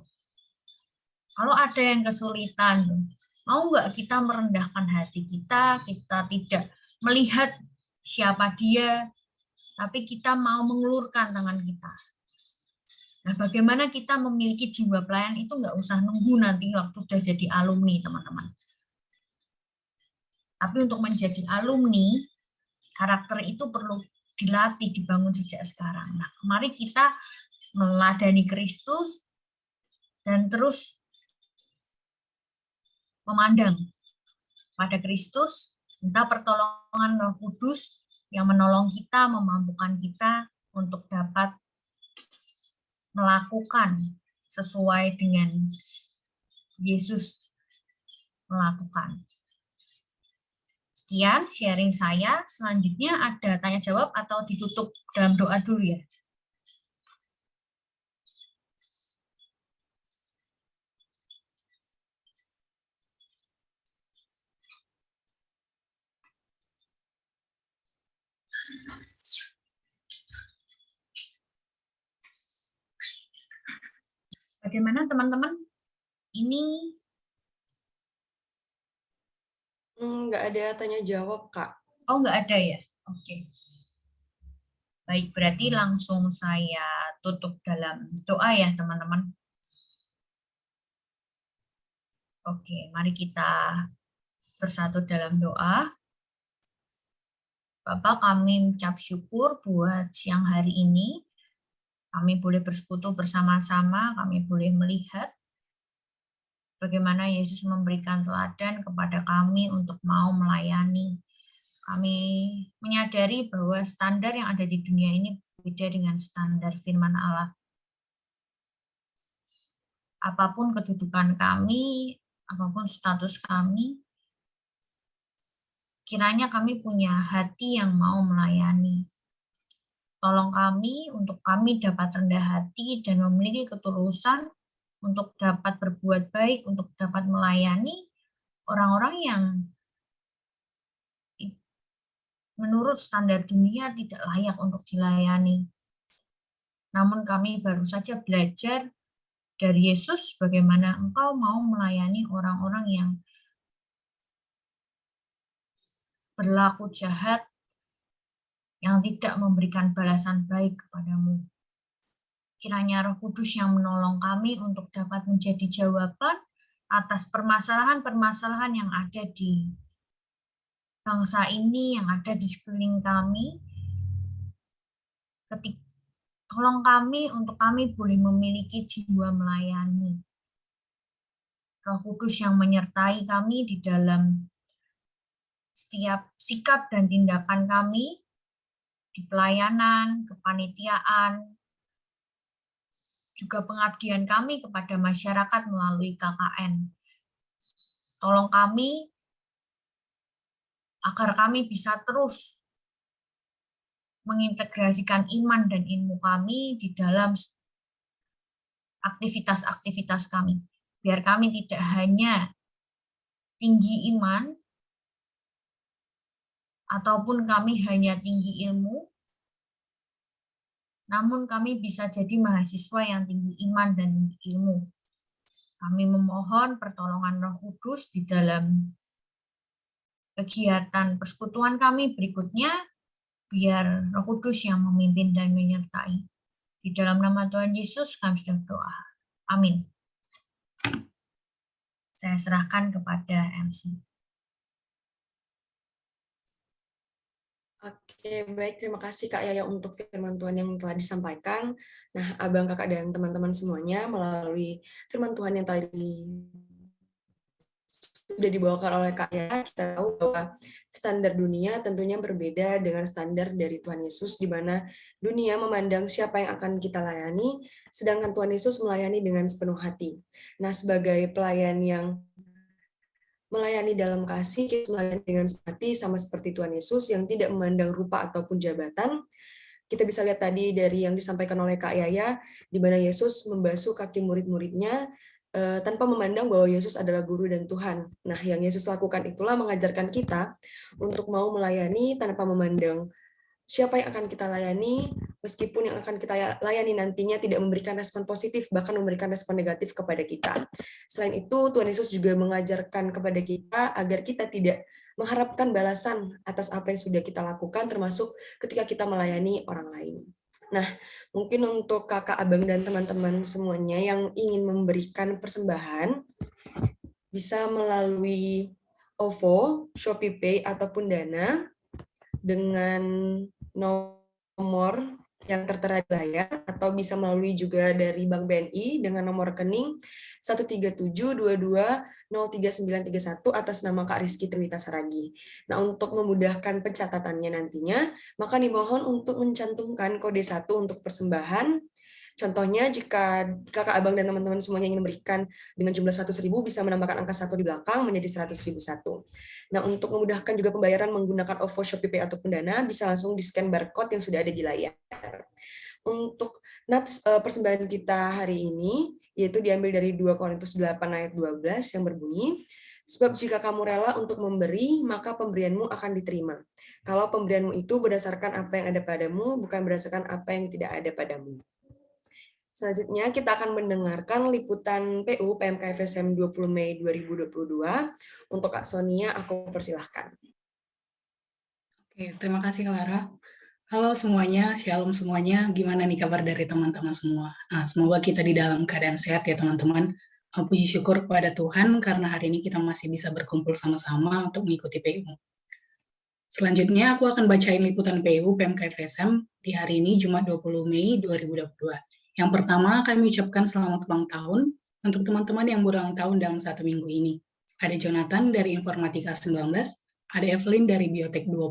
Kalau ada yang kesulitan, mau nggak kita merendahkan hati kita tidak melihat siapa dia, tapi kita mau mengulurkan tangan kita. Nah, bagaimana kita memiliki jiwa pelayan itu nggak usah nunggu nanti waktu sudah jadi alumni, teman-teman. Tapi untuk menjadi alumni, karakter itu perlu dilatih, dibangun sejak sekarang. Nah, mari kita meladani Kristus dan terus memandang pada Kristus, minta pertolongan Roh Kudus yang menolong kita, memampukan kita untuk dapat melakukan sesuai dengan Yesus melakukan. Sekian sharing saya. Selanjutnya ada tanya jawab atau ditutup dalam doa dulu ya. Bagaimana teman-teman? Ini Nggak ada tanya jawab, Kak. oh nggak ada ya? Oke. Baik, berarti langsung saya tutup dalam doa ya teman-teman. Oke, mari kita bersatu dalam doa. Bapak, kami mengucap syukur buat siang hari ini. Kami boleh bersekutu bersama-sama, kami boleh melihat bagaimana Yesus memberikan teladan kepada kami untuk mau melayani. Kami menyadari bahwa standar yang ada di dunia ini beda dengan standar firman Allah. Apapun kedudukan kami, apapun status kami, kiranya kami punya hati yang mau melayani. Tolong kami untuk kami dapat rendah hati dan memiliki ketulusan untuk dapat berbuat baik, untuk dapat melayani orang-orang yang menurut standar dunia tidak layak untuk dilayani. Namun kami baru saja belajar dari Yesus bagaimana Engkau mau melayani orang-orang yang berlaku jahat, yang tidak memberikan balasan baik kepadamu. Kiranya Roh Kudus yang menolong kami untuk dapat menjadi jawaban atas permasalahan-permasalahan yang ada di bangsa ini, yang ada di sekeliling kami. Tolong kami untuk kami boleh memiliki jiwa melayani. Roh Kudus yang menyertai kami di dalam setiap sikap dan tindakan kami, di pelayanan, kepanitiaan, juga pengabdian kami kepada masyarakat melalui KKN. Tolong kami agar kami bisa terus mengintegrasikan iman dan ilmu kami di dalam aktivitas-aktivitas kami. Biar kami tidak hanya tinggi iman, ataupun kami hanya tinggi ilmu, namun kami bisa jadi mahasiswa yang tinggi iman dan tinggi ilmu. Kami memohon pertolongan Roh Kudus di dalam kegiatan persekutuan kami berikutnya, biar Roh Kudus yang memimpin dan menyertai. Di dalam nama Tuhan Yesus kami sudah berdoa. Amin. Saya serahkan kepada MC. Oke, baik. Terima kasih Kak Yaya untuk firman Tuhan yang telah disampaikan. Nah, Abang, Kakak, dan teman-teman semuanya, melalui firman Tuhan yang tadi sudah dibawakan oleh Kak Yaya, kita tahu bahwa standar dunia tentunya berbeda dengan standar dari Tuhan Yesus, di mana dunia memandang siapa yang akan kita layani, sedangkan Tuhan Yesus melayani dengan sepenuh hati. Nah, sebagai pelayan yang melayani dalam kasih, kita melayani dengan hati sama seperti Tuhan Yesus yang tidak memandang rupa ataupun jabatan. Kita bisa lihat tadi dari yang disampaikan oleh Kak Yaya, di mana Yesus membasuh kaki murid-muridnya tanpa memandang bahwa Yesus adalah guru dan Tuhan. Nah, yang Yesus lakukan itulah mengajarkan kita untuk mau melayani tanpa memandang siapa yang akan kita layani, meskipun yang akan kita layani nantinya tidak memberikan respon positif, bahkan memberikan respon negatif kepada kita. Selain itu, Tuhan Yesus juga mengajarkan kepada kita agar kita tidak mengharapkan balasan atas apa yang sudah kita lakukan, termasuk ketika kita melayani orang lain. Nah, mungkin untuk kakak, abang, dan teman-teman semuanya yang ingin memberikan persembahan, bisa melalui OVO, ShopeePay, ataupun Dana, dengan nomor yang tertera di layar, atau bisa melalui juga dari Bank BNI dengan nomor rekening 137220391 atas nama Kak Rizky Triwita Saragi. Nah, untuk memudahkan pencatatannya nantinya, maka dimohon untuk mencantumkan kode 1 untuk persembahan. Contohnya, jika kakak, abang, dan teman-teman semuanya ingin memberikan dengan jumlah 100.000, bisa menambahkan angka 1 di belakang menjadi 100.001. Nah, untuk memudahkan juga pembayaran menggunakan OVO, ShopeePay, ataupun Dana, bisa langsung di-scan barcode yang sudah ada di layar. Untuk nats persembahan kita hari ini, yaitu diambil dari 2 Korintus 8 ayat 12 yang berbunyi, sebab jika kamu rela untuk memberi, maka pemberianmu akan diterima. Kalau pemberianmu itu berdasarkan apa yang ada padamu, bukan berdasarkan apa yang tidak ada padamu. Selanjutnya kita akan mendengarkan liputan PU PMK FSM 20 Mei 2022. Untuk Kak Sonia, aku persilahkan. Oke, terima kasih Clara. Halo semuanya, shalom semuanya. Gimana nih kabar dari teman-teman semua? Nah, semoga kita di dalam keadaan sehat ya teman-teman. Puji syukur kepada Tuhan karena hari ini kita masih bisa berkumpul sama-sama untuk mengikuti PU. Selanjutnya aku akan bacain liputan PU PMK FSM di hari ini Jumat 20 Mei 2022. Yang pertama kami ucapkan selamat ulang tahun untuk teman-teman yang berulang tahun dalam 1 minggu ini. Ada Jonathan dari Informatika 19, ada Evelyn dari Biotek 20,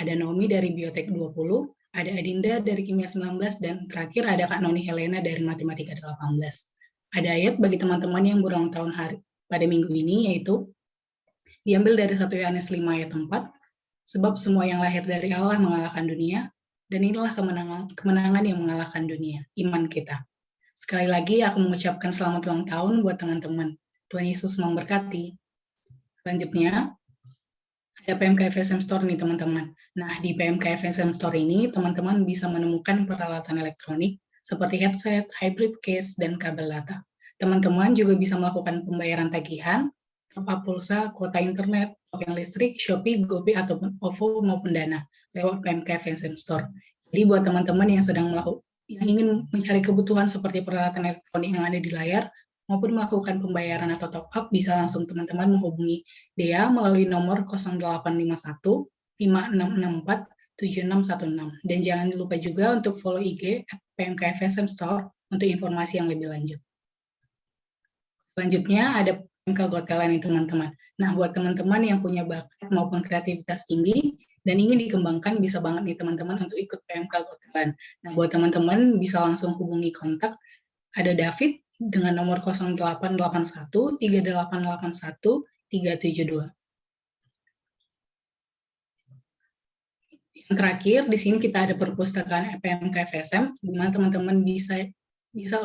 ada Naomi dari Biotek 20, ada Adinda dari Kimia 19, dan terakhir ada Kak Noni Helena dari Matematika 18. Ada ayat bagi teman-teman yang berulang tahun pada minggu ini, yaitu diambil dari 1 Yohanes 5 ayat 4, sebab semua yang lahir dari Allah mengalahkan dunia, dan inilah kemenangan yang mengalahkan dunia, iman kita. Sekali lagi aku mengucapkan selamat ulang tahun buat teman-teman. Tuhan Yesus memberkati. Selanjutnya, ada PMK FSM Store nih teman-teman. Nah, di PMK FSM Store ini, teman-teman bisa menemukan peralatan elektronik seperti headset, hybrid case, dan kabel data. Teman-teman juga bisa melakukan pembayaran tagihan, top-up pulsa, kuota internet, token listrik, Shopee, GoPay, ataupun OVO maupun Dana lewat PMK FSM Store. Jadi buat teman-teman yang ingin mencari kebutuhan seperti peralatan elektronik yang ada di layar, maupun melakukan pembayaran atau top-up, bisa langsung teman-teman menghubungi Dea melalui nomor 0851 5664 7616. Dan jangan lupa juga untuk follow IG PMK FSM Store untuk informasi yang lebih lanjut. Selanjutnya ada PMK Got Talent nih teman-teman. Nah, buat teman-teman yang punya bakat maupun kreativitas tinggi dan ingin dikembangkan, bisa banget nih teman-teman untuk ikut PMK Got Talent. Nah, buat teman-teman bisa langsung hubungi kontak. Ada David dengan nomor 0881 3881 372. Yang terakhir, di sini kita ada perpustakaan PMK FSM, di mana teman-teman bisa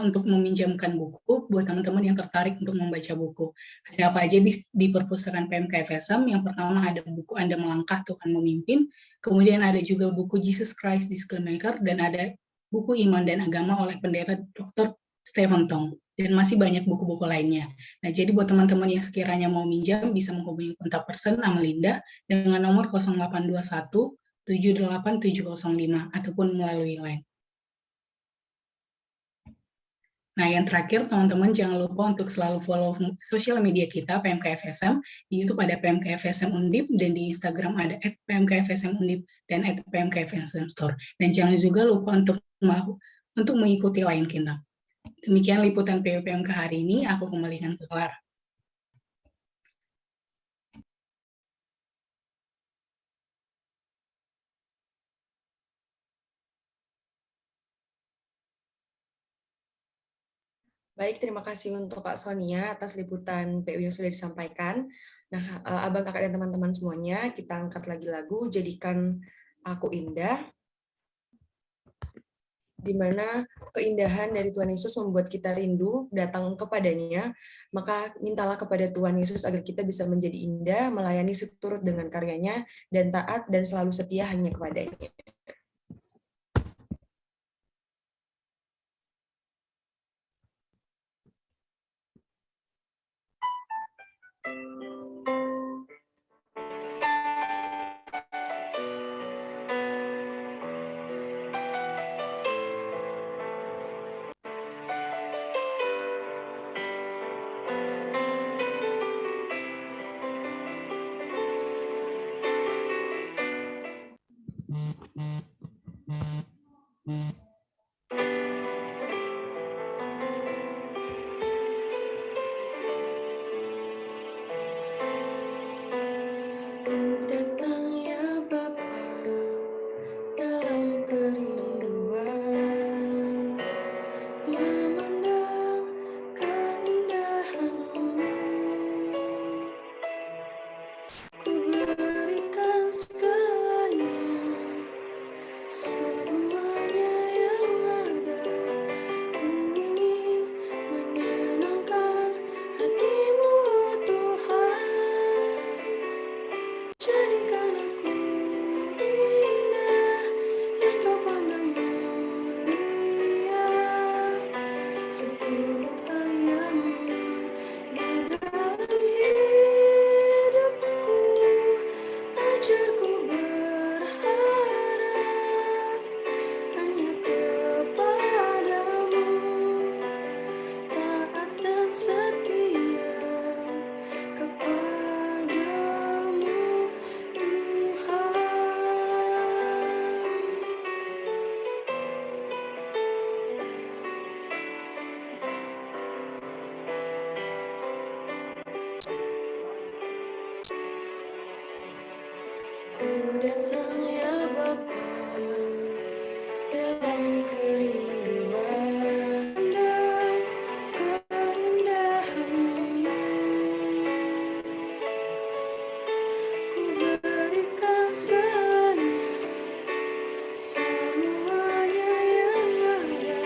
untuk meminjamkan buku buat teman-teman yang tertarik untuk membaca buku. Ada apa aja di perpustakaan PMK FSM? Yang pertama ada buku Anda Melangkah Tuhan Memimpin, kemudian ada juga buku Jesus Christ Disciplemaker, dan ada buku Iman dan Agama oleh Pendeta Dr. Stephen Tong, dan masih banyak buku-buku lainnya. Nah, jadi buat teman-teman yang sekiranya mau minjam, bisa menghubungi kontak person Amalinda dengan nomor 0821 78705 ataupun melalui line. Nah, yang terakhir, teman-teman jangan lupa untuk selalu follow sosial media kita, PMK FSM. Di YouTube ada PMK FSM Undip, dan di Instagram ada @PMK FSM Undip dan @PMK FSM Store. Dan jangan juga lupa untuk mengikuti line kita. Demikian liputan PMK hari ini, aku kembalikan ke Clara. Baik, terima kasih untuk Kak Sonia atas liputan PU yang sudah disampaikan. Nah, abang, kakak, dan teman-teman semuanya, kita angkat lagi lagu Jadikan Aku Indah. di mana keindahan dari Tuhan Yesus membuat kita rindu datang kepadanya, maka mintalah kepada Tuhan Yesus agar kita bisa menjadi indah, melayani seturut dengan karyanya, dan taat dan selalu setia hanya kepadanya. Datang ya Bapa dalam kerinduan, memandang keindahan-Mu. Ku berikan segalanya, semuanya yang ada. Ku ingin menyenangkan hati-Mu, oh Tuhan. Jadikan aku indah yang Kau pandang mulia, seturut karya-Mu di dalam hidupku. Ajarku berharap hanya kepadamu, taat dan setia kepadamu, Tuhan. Ku datang ya Bapa dalam kerinduan, dan keindahan-Mu. Ku berikan segalanya, semuanya yang ada.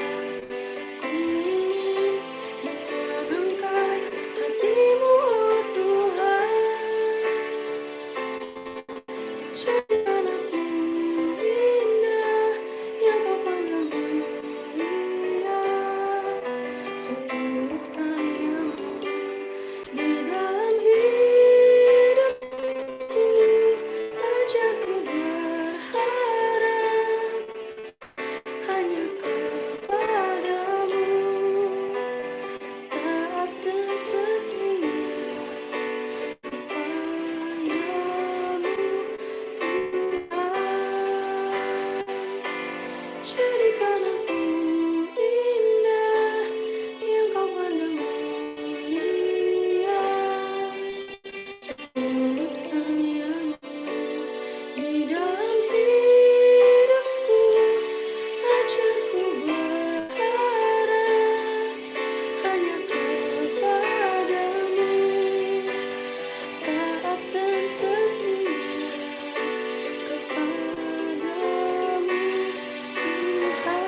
Ku ingin menyenangkan hati-Mu, oh Tuhan. Jadikan aku indah yang Kau pandang mulia, seturut karya-Mu di dalam hidupku. Ajarku berharap hanya kepadamu, taat dan setia kepadamu, Tuhan. Jadikan aku indah yang Kau pandang mulia, seturut karya-Mu di dalam hidupku. Ajarku berharap hanya kepadamu, taat dan setia kepadamu, Tuhan.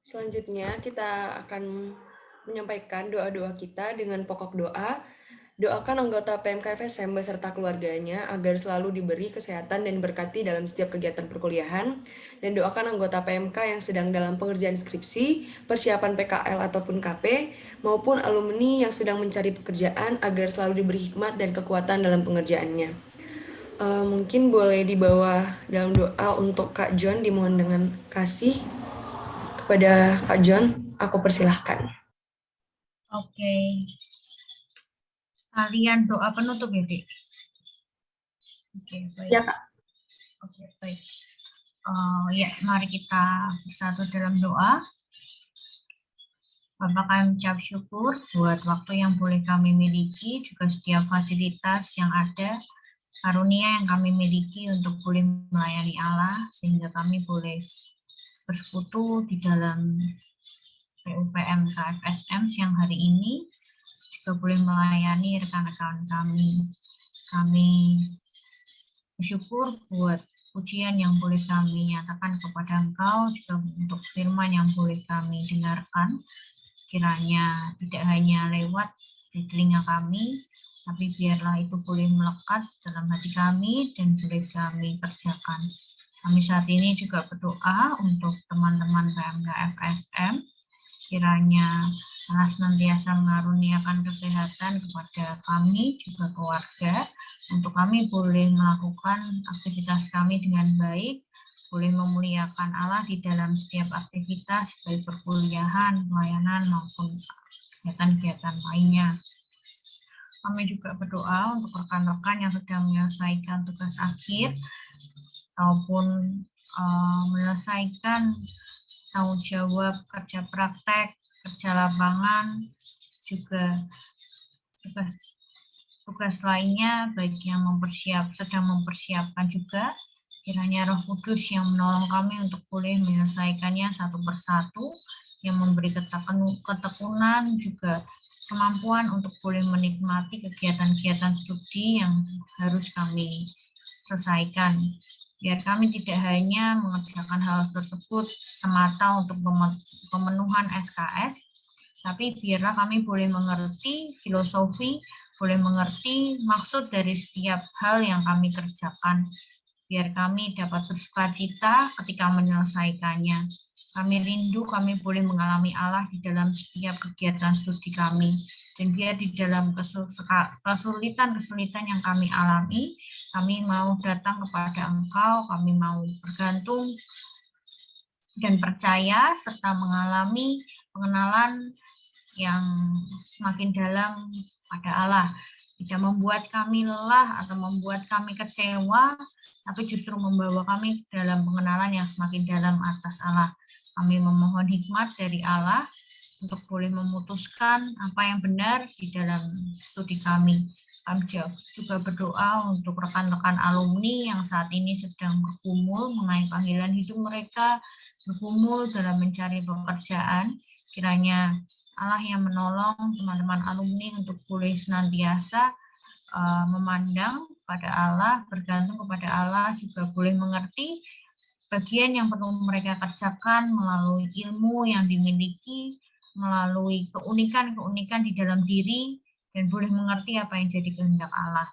Selanjutnya kita akan menyampaikan doa-doa kita dengan pokok doa. Doakan anggota PMKFSM beserta keluarganya agar selalu diberi kesehatan dan berkati dalam setiap kegiatan perkuliahan. Dan doakan anggota PMK yang sedang dalam pengerjaan skripsi, persiapan PKL ataupun KP, maupun alumni yang sedang mencari pekerjaan agar selalu diberi hikmat dan kekuatan dalam pengerjaannya. Mungkin boleh dibawa dalam doa untuk Kak John, dimohon dengan kasih. Kepada Kak John, aku persilahkan. Oke. Kalian doa penutup ya, Dik? Oke, baik. Ya, Kak. Oke, baik. Ya, mari kita bersatu dalam doa. Bapak, kami ucap syukur buat waktu yang boleh kami miliki, juga setiap fasilitas yang ada, karunia yang kami miliki untuk boleh melayani Allah, sehingga kami boleh bersekutu di dalam PUPM KFSM siang hari ini, juga boleh melayani rekan-rekan kami. Kami bersyukur buat pujian yang boleh kami nyatakan kepada Engkau, juga untuk firman yang boleh kami dengarkan. Kiranya tidak hanya lewat di telinga kami, tapi biarlah itu boleh melekat dalam hati kami dan boleh kami kerjakan. Kami saat ini juga berdoa untuk teman-teman PMK FSM, kiranya Allah senantiasa mengaruniakan kesehatan kepada kami, juga keluarga, untuk kami boleh melakukan aktivitas kami dengan baik, boleh memuliakan Allah di dalam setiap aktivitas, baik perkuliahan, pelayanan, maupun kegiatan-kegiatan lainnya. Kami juga berdoa untuk rekan-rekan yang sedang menyelesaikan tugas akhir, ataupun menyelesaikan tanggung jawab kerja praktek, kerja lapangan, juga tugas lainnya, baik yang sedang mempersiapkan juga. Kiranya Roh Kudus yang menolong kami untuk boleh menyelesaikannya satu persatu, yang memberi ketekunan, juga kemampuan untuk boleh menikmati kegiatan-kegiatan studi yang harus kami selesaikan. Biar kami tidak hanya mengerjakan hal tersebut semata untuk pemenuhan SKS, tapi biarlah kami boleh mengerti filosofi, boleh mengerti maksud dari setiap hal yang kami kerjakan. Biar kami dapat bersukacita ketika menyelesaikannya. Kami rindu kami boleh mengalami Allah di dalam setiap kegiatan studi kami. Dan biar di dalam kesulitan-kesulitan yang kami alami, kami mau datang kepada Engkau, kami mau bergantung dan percaya, serta mengalami pengenalan yang semakin dalam pada Allah. Tidak membuat kami lelah atau membuat kami kecewa, tapi justru membawa kami dalam pengenalan yang semakin dalam atas Allah. Kami memohon hikmat dari Allah untuk boleh memutuskan apa yang benar di dalam studi kami. Kami juga berdoa untuk rekan-rekan alumni yang saat ini sedang bergumul mengenai panggilan hidup mereka, bergumul dalam mencari pekerjaan. Kiranya Allah yang menolong teman-teman alumni untuk boleh senantiasa memandang pada Allah, bergantung kepada Allah, juga boleh mengerti bagian yang perlu mereka kerjakan melalui ilmu yang dimiliki, melalui keunikan-keunikan di dalam diri, dan boleh mengerti apa yang jadi kehendak Allah.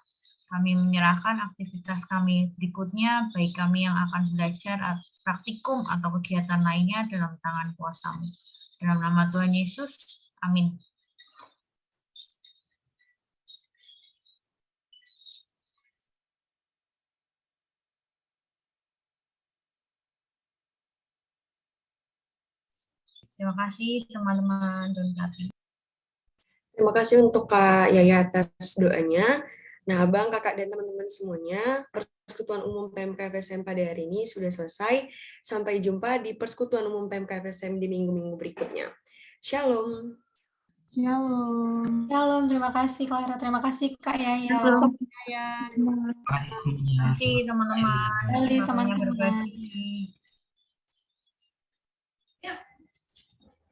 Kami menyerahkan aktivitas kami berikutnya, baik kami yang akan belajar praktikum atau kegiatan lainnya dalam tangan kuasa-Mu. Dalam nama Tuhan Yesus, amin. Terima kasih teman-teman dan Kak. Terima kasih untuk Kak Yaya atas doanya. Nah, Abang, Kakak, dan teman-teman semuanya, Persekutuan Umum PMK FSM pada hari ini sudah selesai. Sampai jumpa di Persekutuan Umum PMK FSM di minggu-minggu berikutnya. Shalom. Shalom. Shalom, terima kasih Clara, terima kasih Kak Yaya. Terima kasih teman-teman. Terima kasih teman-teman. Berbagi.